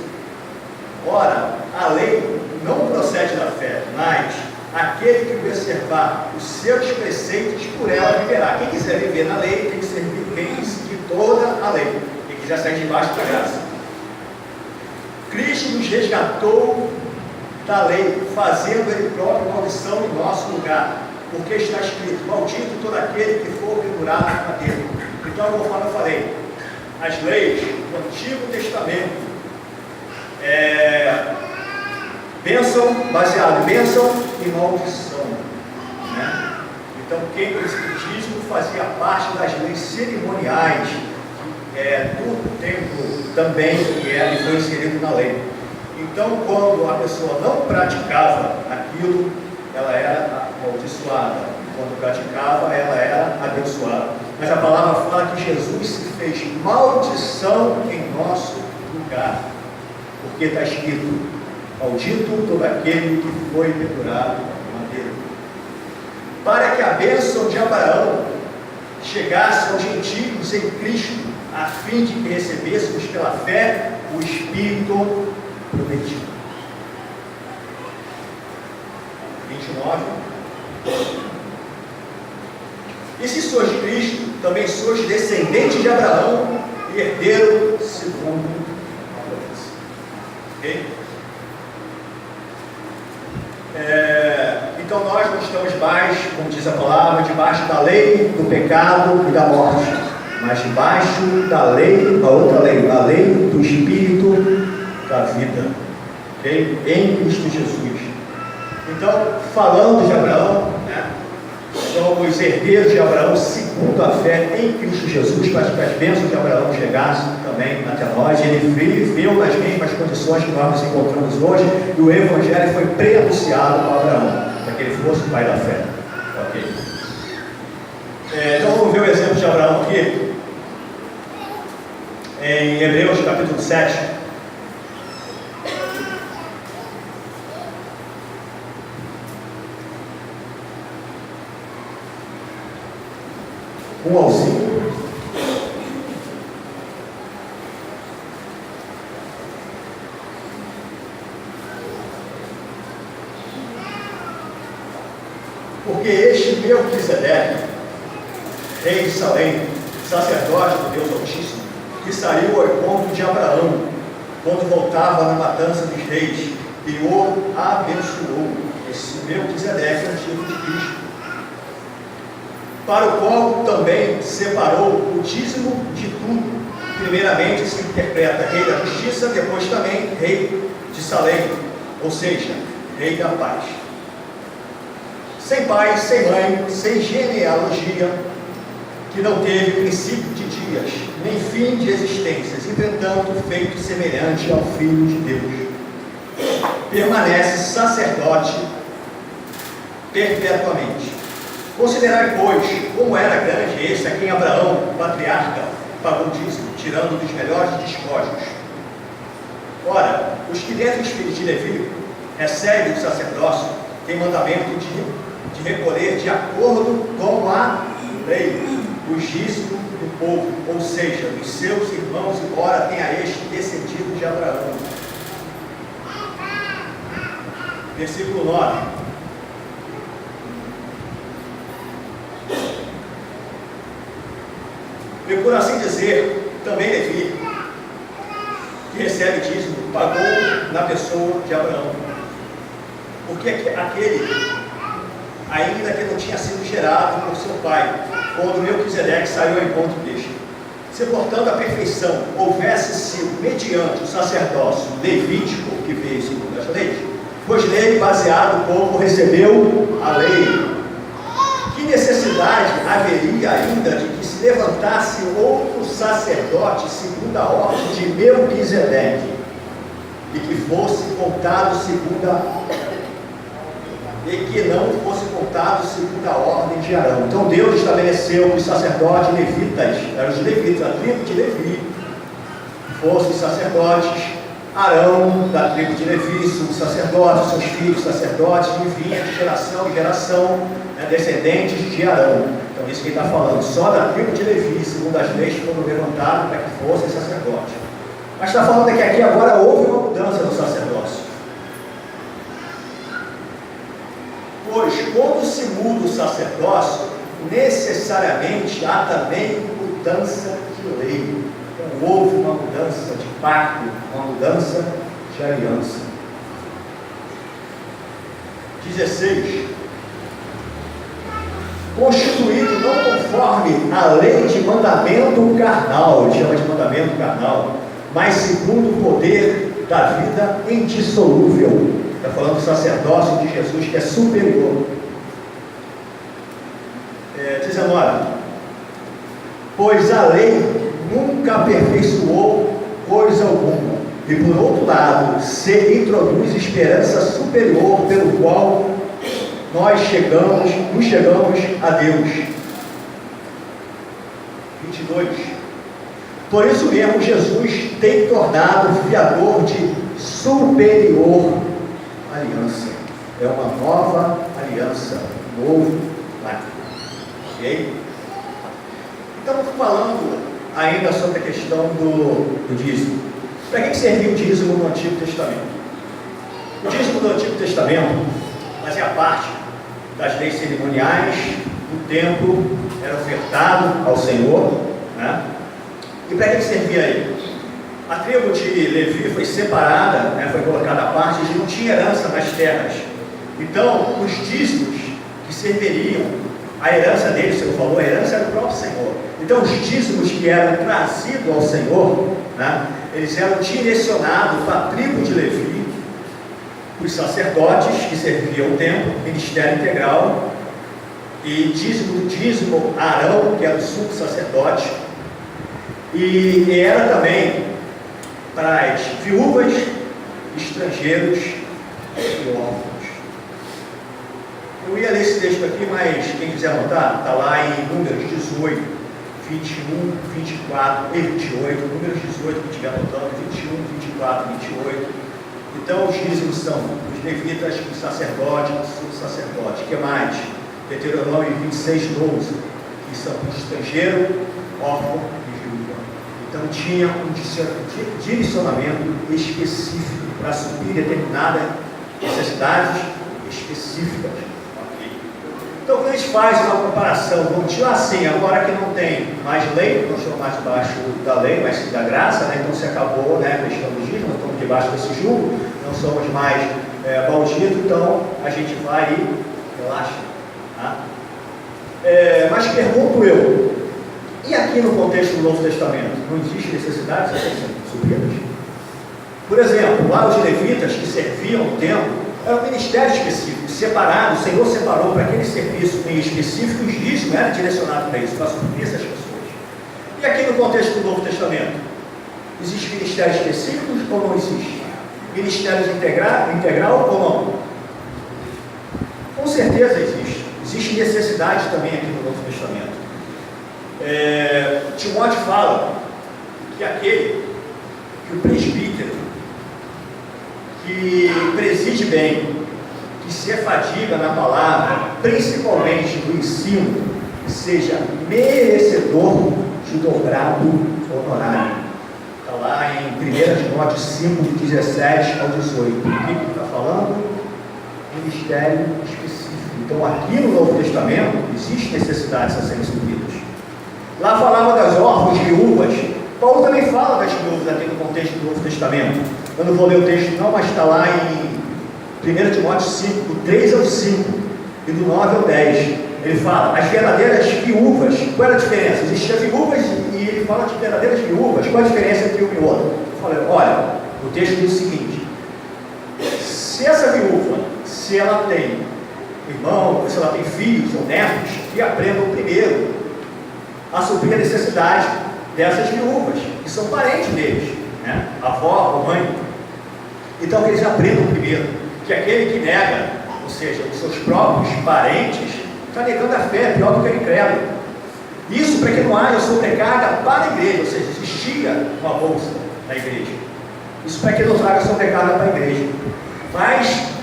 ora, a lei não procede da fé, mas aquele que observar os seus preceitos, por ela viverá. Quem quiser viver na lei tem que seguir toda a lei. Quem quiser sair debaixo da graça. Cristo nos resgatou da lei, fazendo ele próprio maldição em nosso lugar, porque está escrito: maldito todo aquele que for pendurado no madeiro. Então, conforme eu falei, as leis do Antigo Testamento, bênção, baseado em bênção e maldição, né? Então, quem o Espiritismo fazia parte das leis cerimoniais do templo também, que foi inserido na lei. Então, quando a pessoa não praticava aquilo, ela era amaldiçoada. Quando praticava, ela era abençoada. Mas a palavra fala que Jesus se fez maldição em nosso lugar, porque está escrito: maldito todo aquele que foi pendurado no madeiro. Para que a bênção de Abraão chegasse aos gentios em Cristo, a fim de que recebêssemos pela fé o Espírito prometido. 29: e se sois de Cristo, também sois descendentes de Abraão e herdeiro segundo a promessa. Ok? Então nós não estamos mais, como diz a palavra, debaixo da lei do pecado e da morte, mas debaixo da lei, da outra lei, a lei do Espírito da vida, okay? Em Cristo Jesus. Então, falando de Abraão, né, somos herdeiros de Abraão segundo a fé em Cristo Jesus, para que as bênçãos de Abraão chegassem também até nós. Ele viveu nas mesmas condições que nós nos encontramos hoje, e o Evangelho foi pré-anunciado para Abraão, para que ele fosse o pai da fé. Ok? Então vamos ver o exemplo de Abraão aqui, em Hebreus capítulo 7. 1 ao 5. Porque este Melquisedeque, rei de Salém, sacerdote do Deus Altíssimo, que saiu ao encontro de Abraão, quando voltava na matança dos reis, e o abençoou. Esse Melquisedeque é o tipo de Cristo, para o qual também separou o dízimo de tudo. Primeiramente se interpreta rei da justiça, depois também rei de Salém, ou seja, rei da paz. Sem pai, sem mãe, sem genealogia, que não teve princípio de dias, nem fim de existências, entretanto feito semelhante ao Filho de Deus. Permanece sacerdote perpetuamente. Considerai, pois, como era grande esse a quem Abraão, o patriarca, pagou dízimo, tirando dos melhores despojos. Ora, os que dentro do espírito de Levítico recebem o sacerdócio têm mandamento de recolher de acordo com a lei os dízimos do povo, ou seja, dos seus irmãos, embora tenha este descendido de Abraão. versículo 9. E por assim dizer, também Levi, que recebe dízimo, pagou na pessoa de Abraão. Porque aquele, ainda que não tinha sido gerado por seu pai, quando Melquisedeque saiu ao encontro deste. Se, portanto, a perfeição houvesse sido mediante o sacerdócio levítico, que veio segundo as leis, pois nele baseado o povo recebeu a lei. Que necessidade haveria ainda de que se levantasse outro sacerdote segundo a ordem de Melquisedeque, e que fosse contado segundo e que não fosse contado segundo a ordem de Arão? Então Deus estabeleceu os sacerdotes levitas, eram os levitas, a tribo de Levi, fossem os sacerdotes. Arão, da tribo de Levi, os sacerdotes, seus filhos sacerdotes, e vinha de geração em geração, descendentes de Arão. Então isso que ele está falando, só da tribo de Levi, segundo as leis, foram levantadas para que fossem sacerdotes. Mas está falando que aqui agora houve uma mudança no sacerdócio. Pois quando se muda o sacerdócio, necessariamente há também mudança de lei. Então houve uma mudança de pacto, uma mudança de aliança. 16. Constituído não conforme a lei de mandamento carnal, ele chama de mandamento carnal, mas segundo o poder da vida indissolúvel. Está falando do sacerdócio de Jesus, que é superior. 19. Pois a lei nunca aperfeiçoou coisa alguma, e por outro lado se introduz esperança superior, pelo qual nós nos chegamos a Deus. 22. Por isso mesmo Jesus tem tornado fiador de superior aliança. É uma nova aliança, um novo pacto. Ok? Então, falando ainda sobre a questão do dízimo. Para que servia o dízimo no Antigo Testamento? O dízimo do Antigo Testamento fazia parte das leis cerimoniais. O templo era ofertado ao Senhor, né? E para que servia ele? A tribo de Levi foi separada, né, foi colocada à parte, e não tinha herança nas terras. Então, os dízimos que serviriam, a herança deles, o Senhor falou, a herança era do próprio Senhor. Então, os dízimos que eram trazidos ao Senhor, né, eles eram direcionados para a tribo de Levi, os sacerdotes que serviam o templo, ministério integral, e dízimo Arão, que era o sumo sacerdote, e era também para as viúvas, estrangeiros e órfãos. Eu ia ler esse texto aqui, mas quem quiser anotar, está lá em Números 18, 21, 24 e 28. Números 18, que estiver anotando, 21, 24 e 28. Então, os dízimos são os levitas, os sacerdotes, os sacerdotes. O que mais? Deuteronômio 26, 12, que são o estrangeiro, órfão e viúva. Então tinha um direcionamento específico para suprir determinadas necessidades específicas. Então quando a gente faz uma comparação, vamos tirar assim, agora que não tem mais lei, não estamos mais debaixo da lei, mas sim da graça, né? Então se acabou, né, a questão do dízimo, estamos debaixo desse jugo, não somos mais malditos, então a gente vai e relaxa. Tá? Mas pergunto eu, e aqui no contexto do Novo Testamento, não existe necessidade de serem supridas? Por exemplo, lá os levitas que serviam o templo, era um ministério específico, separado, o Senhor separou para aquele serviço em específico, os dízimos era direcionado para isso, para suprir essas pessoas. E aqui no contexto do Novo Testamento, existe ministérios específicos ou não existe? Ministérios integral ou não? Com certeza existe. Existe necessidade também aqui no Novo Testamento. Timóteo fala que que o presbítero que preside bem, que se afadiga na palavra, principalmente do ensino, seja merecedor de dobrado honorário. Está lá em 1 Timóteo 5, 17 ao 18. O que ele está falando? ministério específico. Então, aqui no Novo Testamento, existem necessidades a serem supridas. Lá falava das órfãos, viúvas. Paulo também fala das viúvas aqui no contexto do Novo Testamento. Eu não vou ler o texto não, mas está lá em 1 Timóteo 5, do 3 ao 5 e do 9 ao 10. Ele fala, as verdadeiras viúvas. Qual era a diferença? Existiam viúvas e ele fala de verdadeiras viúvas. Qual a diferença entre um e outro? Eu falei, olha, o texto diz o seguinte: se essa viúva, se ela tem irmão, se ela tem filhos ou netos, que aprendam primeiro a suprir a necessidade dessas viúvas, que são parentes deles, né? Avó ou mãe. Então que eles aprendam primeiro, que aquele que nega, ou seja, os seus próprios parentes, está negando a fé, pior do que o incrédulo. Isso para que não haja sobrecarga para a igreja, ou seja, existia uma bolsa na igreja. Isso para que não traga sobrecarga para a igreja. Mas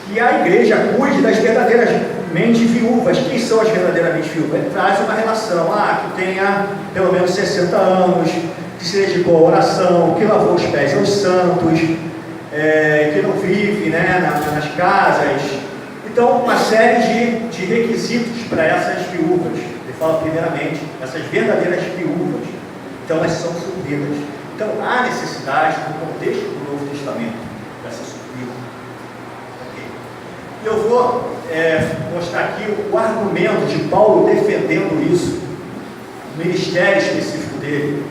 que a igreja cuide das verdadeiramente viúvas. Quem são as verdadeiramente viúvas? Ele traz uma relação, que tenha pelo menos 60 anos, que se dedicou à oração, que lavou os pés aos santos, que não vive, né, nas casas. Então, uma série de requisitos para essas viúvas. Ele fala primeiramente, essas verdadeiras viúvas. Então, elas são supridas. Então, há necessidade, no contexto do Novo Testamento, dessa suprimida. E eu vou mostrar aqui o argumento de Paulo defendendo isso, o ministério específico dele,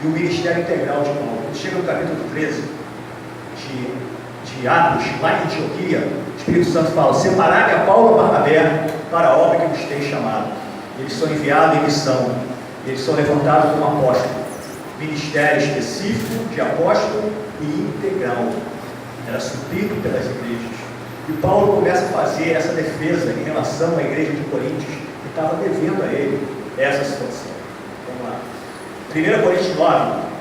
e o ministério integral de Paulo. Chega no capítulo 13 de Atos, lá em Antioquia, o Espírito Santo fala: separai a Paulo e a Barnabé para a obra que vos tem chamado. Eles são enviados em missão, eles são levantados como apóstolos. Ministério específico de apóstolo e integral. Era suprido pelas igrejas. E Paulo começa a fazer essa defesa em relação à igreja de Coríntios, que estava devendo a ele essa situação. Vamos lá. 1 Coríntios 9.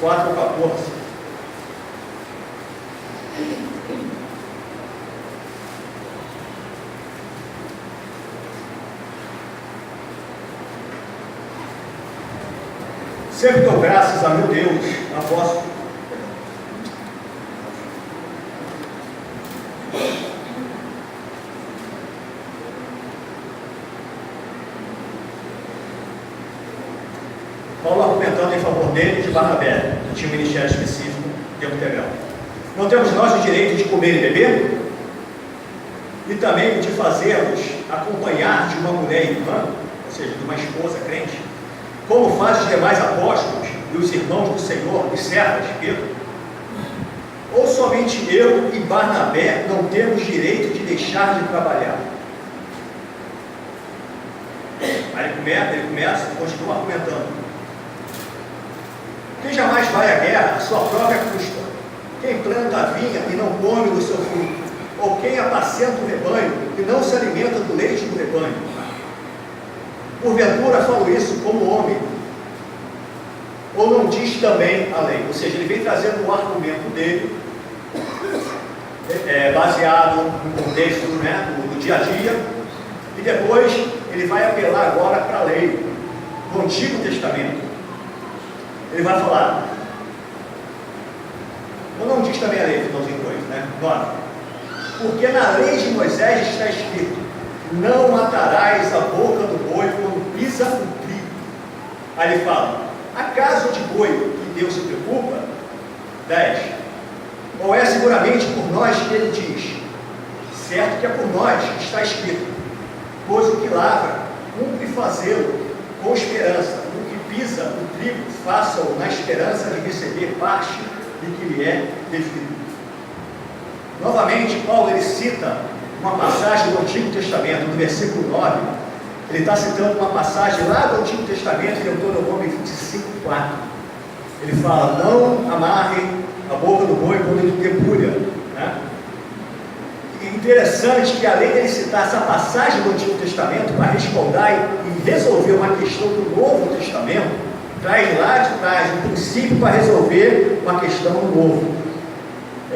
(4 ao 14). Sempre dou graças a meu Deus, apóstolo. Paulo argumentando em favor dele e de Barnabé, que tinha um ministério específico, tempo integral. Não temos nós o direito de comer e beber? E também de fazermos acompanhar de uma mulher irmã, ou seja, de uma esposa crente, como fazem os demais apóstolos e os irmãos do Senhor e servas, Pedro? Ou somente eu e Barnabé não temos direito de deixar de trabalhar? Aí ele começa, continua argumentando. Quem jamais vai à guerra, a sua própria custa? Quem planta a vinha e não come do seu fruto? Ou quem apacenta o rebanho e não se alimenta do leite do rebanho? Porventura falo isso como homem, ou não diz também a lei? Ou seja, ele vem trazendo o argumento dele, baseado no contexto, né, do dia a dia, e depois ele vai apelar agora para a lei do Antigo Testamento. Ele vai falar, ou não diz também a lei, finalzinho 2, né? 9. Porque na lei de Moisés está escrito: não matarás a boca do boi quando pisa o trigo. Aí ele fala: acaso de boi que Deus se preocupa? 10. Ou é seguramente por nós que ele diz? Certo que é por nós que está escrito: pois o que lavra, cumpre fazê-lo com esperança. O que pisa o trigo, faça-o na esperança de receber parte do que lhe é devido. Novamente, Paulo ele cita uma passagem do Antigo Testamento, no versículo 9, ele está citando uma passagem lá do Antigo Testamento, em Deuteronômio 25:4. Ele fala: não amarre a boca do boi quando ele debulha, né? E interessante que, além de ele citar essa passagem do Antigo Testamento para responder e resolver uma questão do Novo Testamento, traz lá de trás um princípio para resolver uma questão do Novo.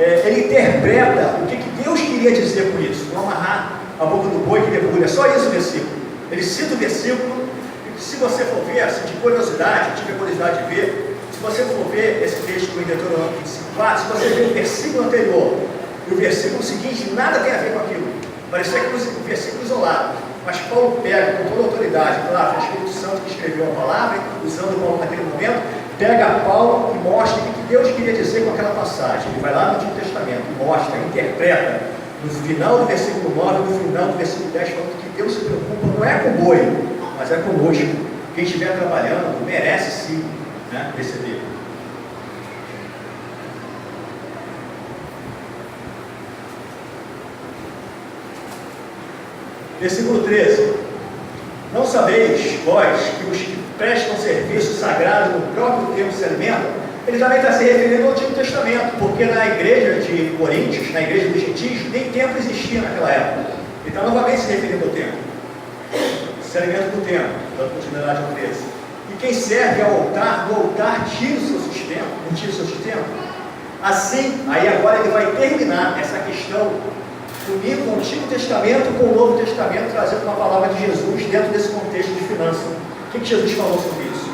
ele interpreta o que Deus queria dizer com isso. Não amarrar a boca do boi que debulha. É só isso o versículo. Ele cita o versículo, e se você for ver, assim, de curiosidade, tive a curiosidade de ver, se você for ver esse texto do Deuteronômio 25:4, se você ver o versículo anterior e o versículo seguinte, nada tem a ver com aquilo. Parecia que o versículo isolado. Mas Paulo pega com toda a autoridade, claro, foi o Espírito Santo que escreveu a palavra, usando Paulo naquele momento, pega Paulo e mostra o que Deus queria dizer com aquela passagem. Ele vai lá no Antigo Testamento, mostra, interpreta, no final do versículo 9, no final do versículo 10, falando que Deus se preocupa não é com o boi, mas é conosco. Quem estiver trabalhando merece sim, né, receber. Versículo 13: não sabeis, vós, que os que prestam serviço sagrado no próprio tempo se alimentam? Ele também está se referindo ao Antigo Testamento, porque na igreja de Coríntios, na igreja dos gentios, nem templo existia naquela época. Ele está novamente se referindo ao templo. Se alimenta do templo, dando continuidade ao 13. E quem serve ao altar, do altar tira o seu sustento, não tira o seu sustento. Assim, aí agora ele vai terminar essa questão, unindo o Antigo Testamento com o Novo Testamento, trazendo uma palavra de Jesus dentro desse contexto de finanças. O que Jesus falou sobre isso?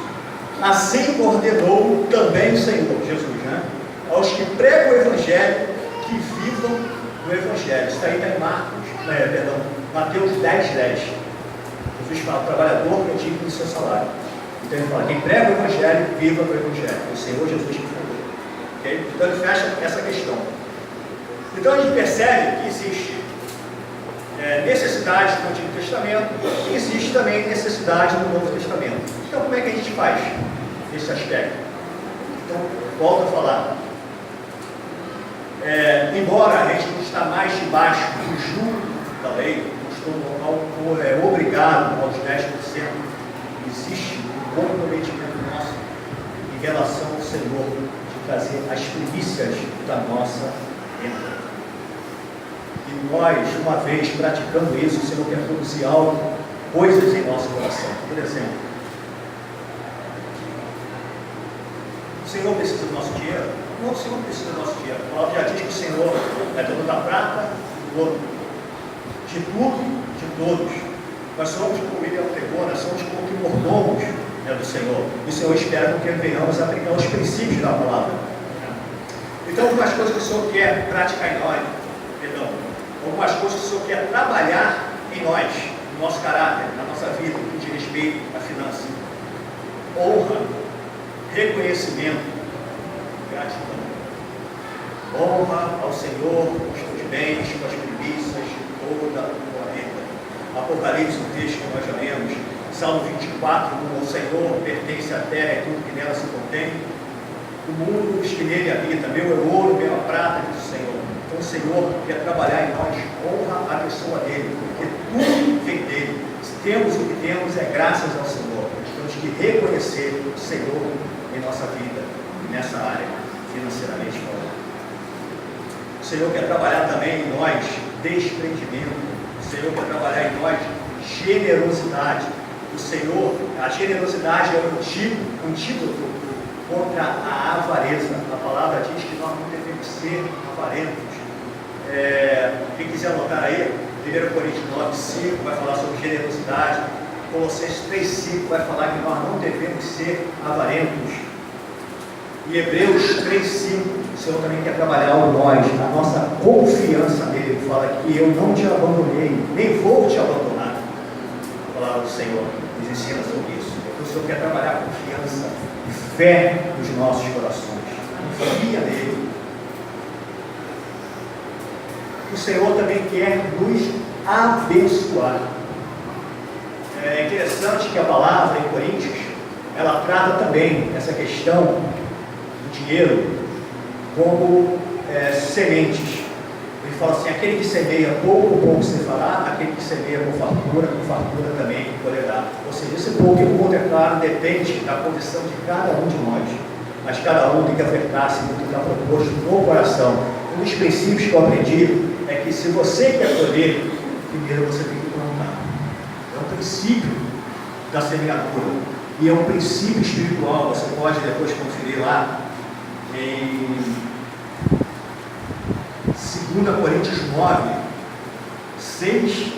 Assim ordenou também o Senhor, Jesus, né? Aos que pregam o Evangelho, que vivam o Evangelho. Isso aí está em Mateus 10:10. Jesus fala, o trabalhador é digno do seu salário. Então ele fala, quem prega o Evangelho, viva o Evangelho. O Senhor Jesus que falou. Okay? Então ele fecha essa questão. Então a gente percebe que existe necessidade no Antigo Testamento e existe também necessidade no Novo Testamento. Então como é que a gente faz esse aspecto? Então, volto a falar. Embora a gente não está mais debaixo do jugo da lei, não estou obrigado aos 10%, existe um comprometimento nosso em relação ao Senhor de trazer as primícias da nossa renda. E nós, uma vez praticando isso, o Senhor quer produzir algo, coisas em nosso coração. Por exemplo, o Senhor precisa do nosso dinheiro? Não, o Senhor precisa do nosso dinheiro. A palavra já diz que o Senhor é dono da prata, do ouro, de tudo, de todos. Nós somos, como ele pregou, nós somos como que mordomos do Senhor. E o Senhor espera que venhamos a aplicar os princípios da palavra. Então, algumas coisas que o Senhor quer praticar em nós, algumas coisas que o Senhor quer trabalhar em nós, no nosso caráter, na nossa vida, no que diz respeito à finança. Honra, reconhecimento, gratidão. Honra ao Senhor com os teus bens, com as primícias, toda a tua renda. Apocalipse, o texto que nós já lemos, Salmo 24, o Senhor pertence à terra e tudo que nela se contém. O mundo, os que nele habita, meu é ouro, meu é prata, diz o Senhor. Então o Senhor quer trabalhar em nós, honra a pessoa dele, porque tudo vem dele. Se temos o que temos, é graças ao Senhor. Temos que reconhecer o Senhor em nossa vida, nessa área, financeiramente falando. O Senhor quer trabalhar também em nós desprendimento. O Senhor quer trabalhar em nós generosidade. O Senhor, a generosidade é um antídoto contra a avareza. A palavra diz que nós não devemos ser avarentos. Quem quiser anotar aí, 1 Coríntios 9:5 vai falar sobre generosidade. Colossenses 3:5 vai falar que nós não devemos ser avarentos. E Hebreus 3:5, o Senhor também quer trabalhar em nós, a nossa confiança nele. Ele fala que eu não te abandonei, nem vou te abandonar. A palavra do Senhor nos ensina sobre isso. Então o Senhor quer trabalhar confiança e fé nos nossos corações. Confia nele. O Senhor também quer nos abençoar. É interessante que a palavra em Coríntios, ela trata também essa questão do dinheiro como sementes. Ele fala assim, aquele que semeia pouco, pouco se fará, aquele que semeia com fartura também colherá. Ou seja, esse pouco e pouco, é claro, depende da condição de cada um de nós. Mas cada um tem que apertar-se no que está proposto no coração. Um dos princípios que eu aprendi é que se você quer colher, primeiro você tem que plantar. É um princípio da semeadura. E é um princípio espiritual. Você pode depois conferir lá em 2 Coríntios 9, 6,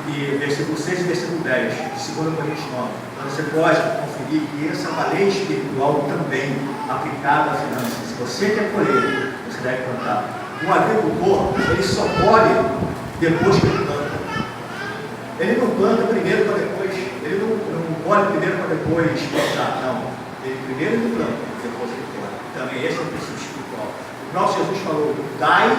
e versículo 6 e versículo 10, de 2 Coríntios 9. Então você pode conferir que essa é uma lei espiritual também aplicada à finança. Se você quer colher, você deve plantar. Um agricultor, ele só colhe depois que ele planta. Ele não planta primeiro para depois, ele não colhe primeiro para depois plantar, não. Primeiro ele planta, depois ele colhe. Também esse é o princípio espiritual. O próprio Jesus falou: dai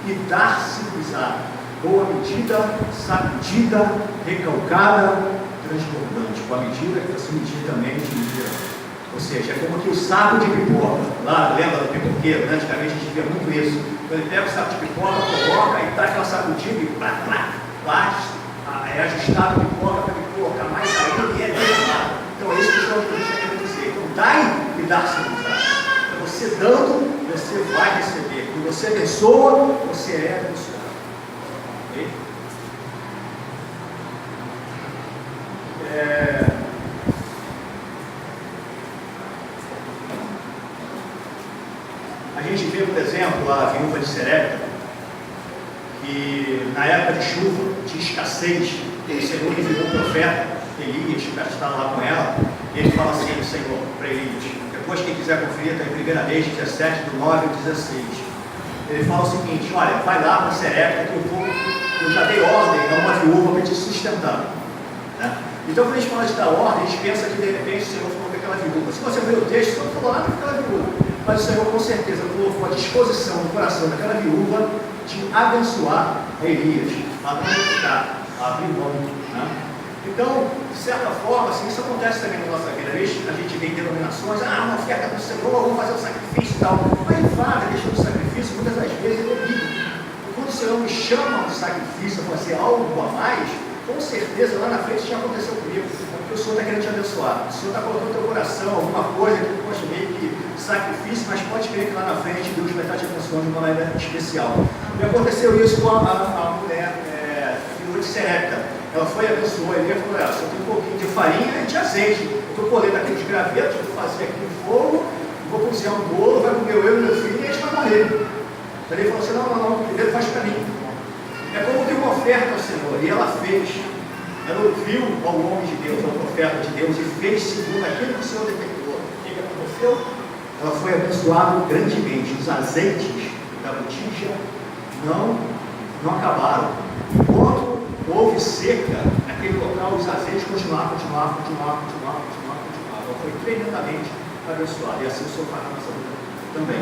e dar-se-vos-á. Boa medida, sacudida, recalcada, transbordante. Com a medida que você medir também, medida. Ou seja, é como que o saco de pipoca. Lá, lembra do pipoqueiro? Né? Antigamente a gente via muito isso. Então ele pega o saco de pipoca, coloca e dá aquela sacudida e bate, é ajustado a pipoca para a pipoca, mais ainda e é derramado. Então é isso que o Senhor Jesus está querendo dizer. Então dai e dar-se-vos-á. Então você dando, você vai receber. Quando você abençoa, você é abençoado. Okay? A gente vê, por exemplo, a viúva de Serepta, que na época de chuva, de escassez, o Senhor enviou um profeta, Elias, para estar lá com ela, e ele fala assim: o Senhor, para Elias, depois quem quiser conferir, está em 1 Reis 17, do 9 ao 16. Ele fala o seguinte: olha, vai lá para Serepta, que eu já dei ordem a uma viúva para te sustentar. Né? Então, quando a gente fala de dar ordem, a gente pensa que de repente o Senhor falou para aquela viúva. Se você ver o texto, o Senhor falou lá para aquela viúva. Mas o Senhor com certeza colocou a disposição no coração daquela viúva de abençoar a Elias, a não ficar, a abrir mão. Né? Então, de certa forma, assim, isso acontece também na nossa vida. Às vezes a gente vê em denominações: uma oferta do Senhor, vamos fazer um sacrifício e tal. Mas de fato, a questão do sacrifício, muitas das vezes, é bíblico. Quando o Senhor me chama de sacrifício a fazer algo a mais, com certeza lá na frente já aconteceu comigo, porque o Senhor está querendo te abençoar. O Senhor está colocando no teu coração alguma coisa que tu possa meio que sacrifício, mas pode crer que lá na frente Deus vai estar te abençoando de uma maneira especial. E aconteceu isso com a mulher, filha de Serepta. Ela foi e abençoou, ele falou: só tem um pouquinho de farinha e de azeite. Eu estou colhendo aqueles gravetos, vou fazer aqui no fogo, vou cozinhar um bolo, vai comer eu e meu filho e a gente vai morrer. Ele falou assim: não, primeiro faz para mim. É como que uma oferta ao Senhor, e ela fez. Ela ouviu ao homem de Deus, ao profeta de Deus, e fez segundo aquilo que o Senhor detectou. O que aconteceu? Ela foi abençoada grandemente. Os azeites da botija não acabaram. Enquanto houve seca naquele local, os azeites continuavam. Ela foi tremendamente abençoada. E assim o Senhor fará na nossa vida também.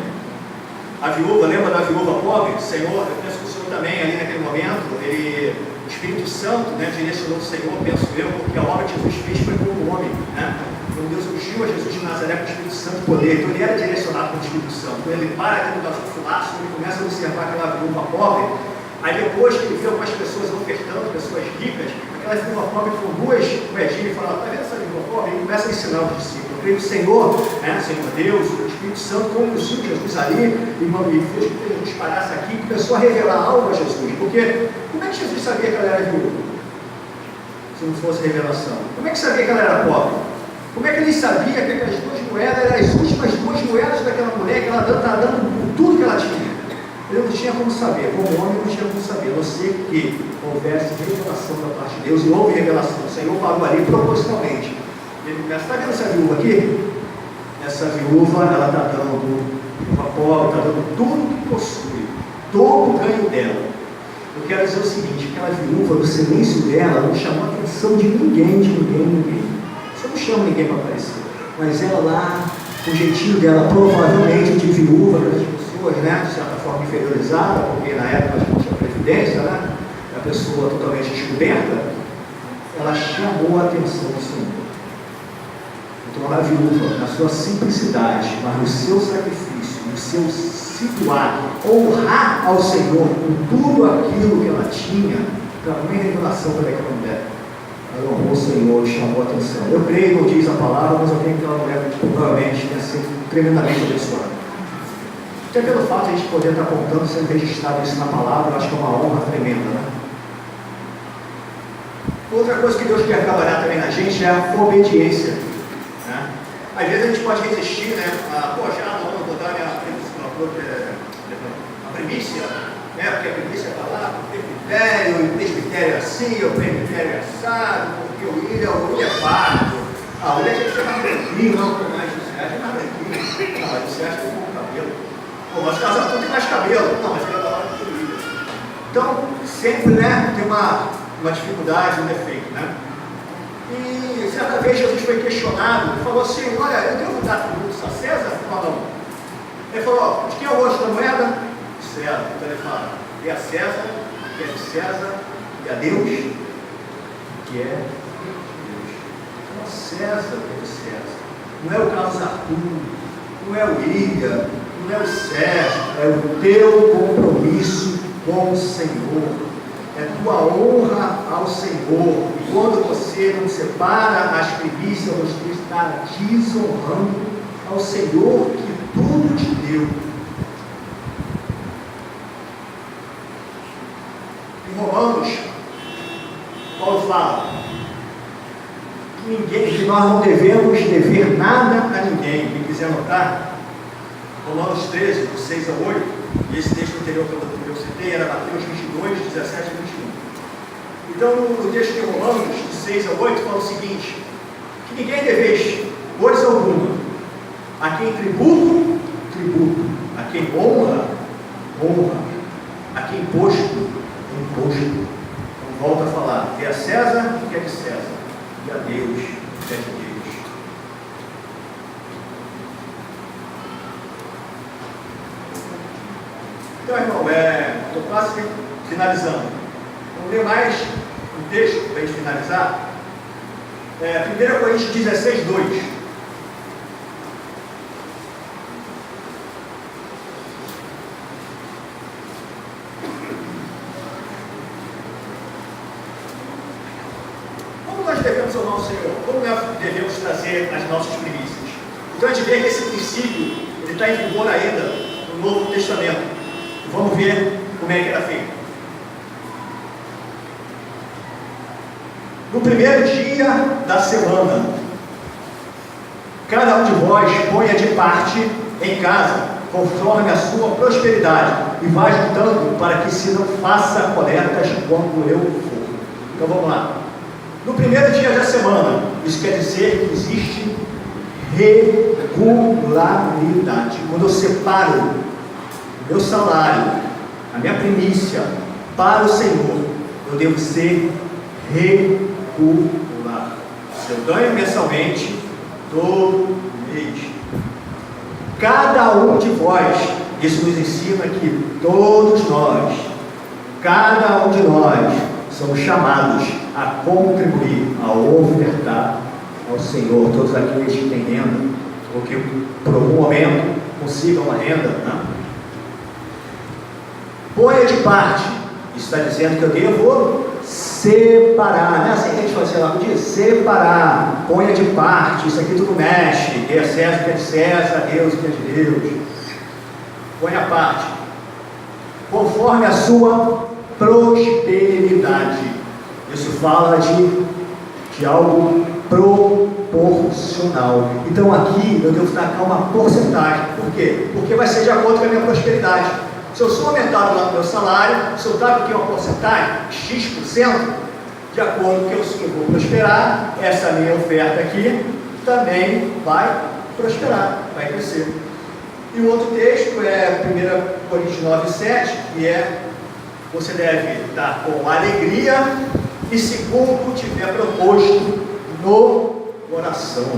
A viúva, lembra da viúva pobre? Senhor, eu penso que o Senhor também, ali naquele momento, o Espírito Santo, né, direcionou o Senhor, penso eu, porque a obra que Jesus fez foi como homem, né? Quando Deus ungiu a Jesus de Nazaré com o Espírito Santo e poder, então ele era direcionado pelo Espírito Santo. Quando ele para aqui no gasofilaço, ele começa a observar aquela viúva pobre. Aí depois que ele viu algumas pessoas ofertando, pessoas ricas, aquela viúva pobre com 2 moedinhas e fala: está vendo essa viúva pobre? Ele começa a ensinar os discípulos. Eu creio que o Senhor, Senhor Deus, o Espírito Santo conduziu Jesus ali e fez com que Jesus parasse aqui e começou a revelar algo a Jesus. Porque como é que Jesus sabia que ela era viúva? Se não fosse revelação. Como é que sabia que ela era pobre? Como é que ele sabia que aquelas 2 moedas eram as últimas 2 moedas daquela mulher, que ela está dando por tudo que ela tinha? Ele não tinha como saber, como homem não tinha como saber, a não ser que houvesse revelação da parte de Deus, e houve revelação. O Senhor parou ali propositalmente. Ele começa: está vendo essa viúva aqui? Essa viúva, ela está dando uma pobre, está dando tudo que possui, todo o ganho dela. Eu quero dizer o seguinte: aquela viúva, no silêncio dela, não chamou a atenção de ninguém. Você não chama ninguém para aparecer, mas ela lá, o jeitinho dela, provavelmente de viúva, das pessoas, né, de certa forma inferiorizada, porque na época a gente não tinha previdência, né, a pessoa totalmente descoberta, ela chamou a atenção do Senhor. Então a viúva, na sua simplicidade, mas no seu sacrifício, no seu situar, honrar ao Senhor com tudo aquilo que ela tinha, também revelação para aquela mulher. Ela honrou o Senhor e chamou a atenção. Eu creio, não diz a palavra, mas eu tenho que aquela mulher provavelmente tenha sido tremendamente abençoada. Até pelo fato de a gente poder estar contando, sendo registrado isso na palavra, eu acho que é uma honra tremenda, né? Outra coisa que Deus quer trabalhar também na gente é a obediência. Né? Às vezes a gente pode resistir, né? Vou dar minha a primícia, né? Porque a primícia está lá, o presbitério é assim, o presbitério é assado, porque o William é pardo. O William tinha que ser mais branquinho, não, mais o Sérgio é mais branquinho. Não, mas o Sérgio tem muito cabelo. Pô, mas o casal tem mais cabelo. Não, mas ele é da hora do William. Então, sempre, né, tem uma dificuldade, um defeito, né? E certa vez Jesus foi questionado, ele falou assim: olha, eu devo dar tributos a César ou não? Ele falou: de quem é o rosto da moeda? César. Então ele fala: e a César, que é de César, e a Deus, que é de Deus. Então a César que é de César. Não é o Carlos Arthur, não é o William, não é o Sérgio, é o teu compromisso com o Senhor. É tua honra ao Senhor. E quando você não separa as primícias, você está desonrando ao Senhor que tudo te deu. Em Romanos, Paulo fala que nós não devemos dever nada a ninguém. Quem quiser anotar, Romanos 13, do 6 ao 8, e esse texto anterior que eu citei era Mateus 22, 17 e 21. Então, no texto de Romanos, de 6 a 8, fala o seguinte: que ninguém deveis coisa alguma, a quem tributo, tributo, a quem honra, honra, a quem imposto, imposto. Então, volta a falar: dê a César o que é de César, e a Deus o que é de Deus. Então, irmão, estou quase finalizando. Vamos ler mais um texto para a gente finalizar. 1 Coríntios 16, 2. Como nós devemos honrar o Senhor? Como nós devemos trazer as nossas primícias? Então a gente vê que esse princípio ele está em vigor ainda no Novo Testamento. Vamos ver como é que era feito. No primeiro dia da semana, cada um de vós ponha de parte em casa, conforme a sua prosperidade, e vá juntando para que se não faça coletas quando eu for. Então vamos lá. No primeiro dia da semana, isso quer dizer que existe regularidade. Quando eu separo o meu salário, a minha primícia para o Senhor, eu devo ser regular. Se eu ganho mensalmente, todo mês. Cada um de vós, isso nos ensina que todos nós, cada um de nós, somos chamados a contribuir, a ofertar ao Senhor. Todos aqueles que têm renda, ou que por algum momento consigam uma renda, né? Ponha de parte. Isso está dizendo que eu devo separar, não é assim que a gente fazia lá no dia? Separar, ponha de parte, isso aqui tudo mexe, dê a César o que é de César, Deus o que é de Deus. Ponha a parte, conforme a sua prosperidade. Isso fala de algo proporcional. Então aqui eu devo tacar uma porcentagem. Por quê? Porque vai ser de acordo com a minha prosperidade. Se eu sou aumentado lá no meu salário, se eu taco aqui uma porcentagem, X%, de acordo com o que eu vou prosperar, essa minha oferta aqui também vai prosperar, vai crescer. E o outro texto é 1 Coríntios 9, 7, que é: você deve dar com alegria e segundo tiver proposto no coração.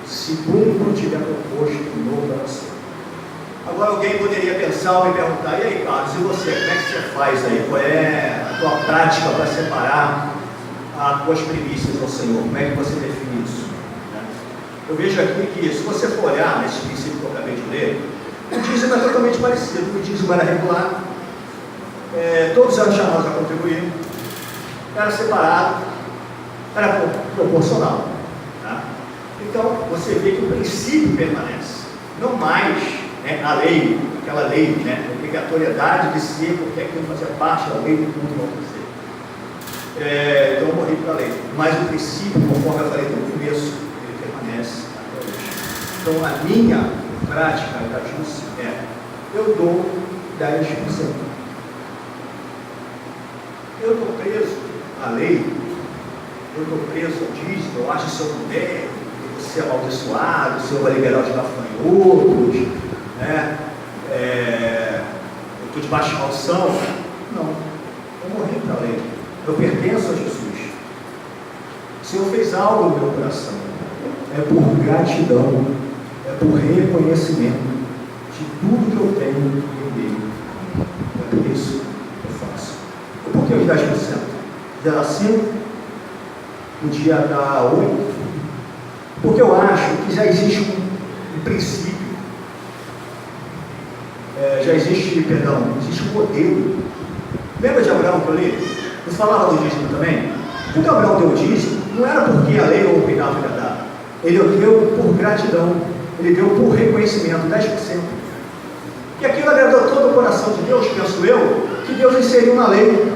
Segundo tiver proposto no coração. Agora alguém poderia pensar ou me perguntar: e aí, Carlos, e você? Como é que você faz aí? Qual é a tua prática para separar as tuas primícias ao Senhor? Como é que você define isso? Eu vejo aqui que, se você for olhar nesse princípio que eu acabei de ler, o dízimo é totalmente parecido. O dízimo era regular, todos eram chamados a contribuir, era separado, era proporcional. Tá? Então, você vê que o princípio permanece, não mais a lei, aquela lei, a obrigatoriedade de ser, porque aquilo fazia parte da lei do mundo não fazer. Então eu morri para a lei, mas o princípio, conforme eu falei no começo, ele permanece até hoje. Então a minha prática da justiça eu dou 10%. Eu estou preso à lei, eu estou preso ao dízimo, eu acho que se eu puder, eu vou ser amaldiçoado, o Senhor vai liberar os gafanhotos, né? Eu estou debaixo de maldição. Não, eu morri para a lei, eu pertenço a Jesus. O Senhor fez algo no meu coração, é por gratidão, é por reconhecimento de tudo que eu tenho em Ele. É por isso que eu faço. E por que os 10%? Já 5, podia dar 8, porque eu acho que já existe um princípio, existe um modelo. Lembra de Abraão que eu li? Eu falava do dízimo também. Quando Abraão deu o dízimo, não era porque a lei ou o pecado ia dar. Ele deu por gratidão, ele deu por reconhecimento, 10%. E aquilo agradou todo o coração de Deus, penso eu, que Deus inseriu na lei.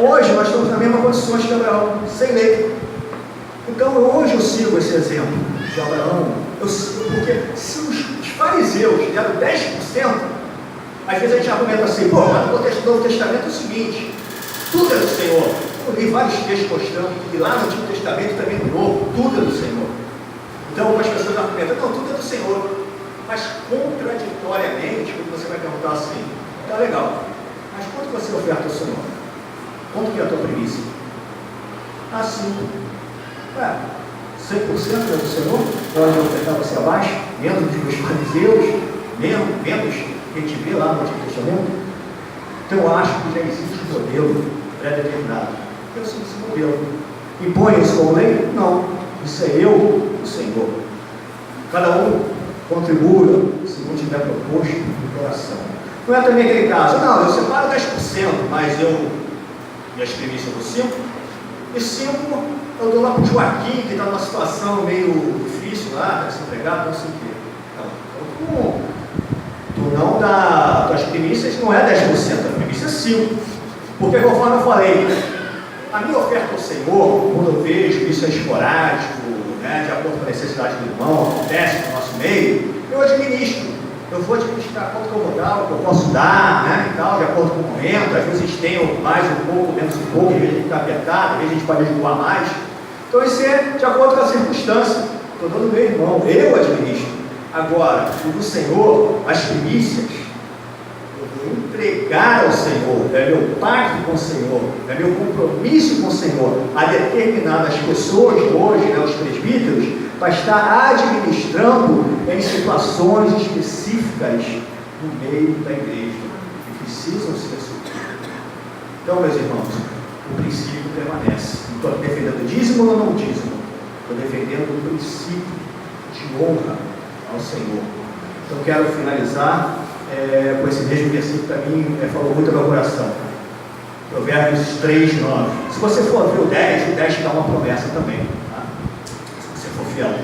Hoje nós estamos nas mesmas condições que Abraão, sem lei. Então hoje eu sigo esse exemplo de Abraão, porque se os fariseus deram 10%, às vezes a gente argumenta assim, mas no Novo Testamento é o seguinte, tudo é do Senhor. Eu li vários textos mostrando que lá no Antigo Testamento também no Novo, tudo é do Senhor. Então algumas pessoas argumentam, não, tudo é do Senhor. Mas contraditoriamente, quando você vai perguntar assim, tá legal, mas quanto você oferta ao Senhor? Quanto que é a tua primícia? Assim, 100% é do Senhor? Pode ofertar você abaixo, menos do que os fariseus, menos que a gente vê lá no Antigo Testamento? Então eu acho que já existe um modelo pré-determinado. Eu sigo esse modelo. Impõe isso como lei? Não. Isso é eu, o Senhor. Cada um contribua segundo tiver proposto no coração. Não é também aquele caso, não, eu separo 10%, mas minhas primícias do 5%, e 5% eu dou lá para o Joaquim, que está numa situação meio difícil lá, está desempregado, não sei o quê. Então, tu não dá, tuas primícias não é 10%, a primícia é 5%. Porque conforme eu falei, a minha oferta ao Senhor, quando eu vejo isso é esporádico, né, de acordo com a necessidade do irmão, acontece no nosso meio, eu administro. Eu vou administrar quanto que eu vou dar, o que eu posso dar, né, e tal, de acordo com o momento. Às vezes tenho mais um pouco, menos um pouco, às vezes a gente está apertado, às vezes a gente pode doar mais. Então isso é de acordo com a circunstância. Estou dando meu irmão, eu administro. Agora, o do Senhor, as primícias, eu vou entregar ao Senhor, é meu pacto com o Senhor, é meu compromisso com o Senhor, a determinadas pessoas hoje, né, os presbíteros, para estar administrando em situações específicas no meio da igreja, que precisam ser supridas. Então, meus irmãos, o princípio permanece. Não estou defendendo dízimo ou não dízimo, estou defendendo o princípio de honra ao Senhor. Então, quero finalizar com esse mesmo versículo que para mim falou muito ao meu coração. Provérbios 3:9. Se você for ver o 10 te dá uma promessa também. Tá? Se você for fiel.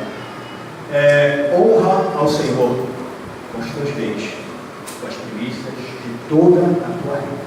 Honra ao Senhor com os teus bens, com as primícias de toda a tua renda.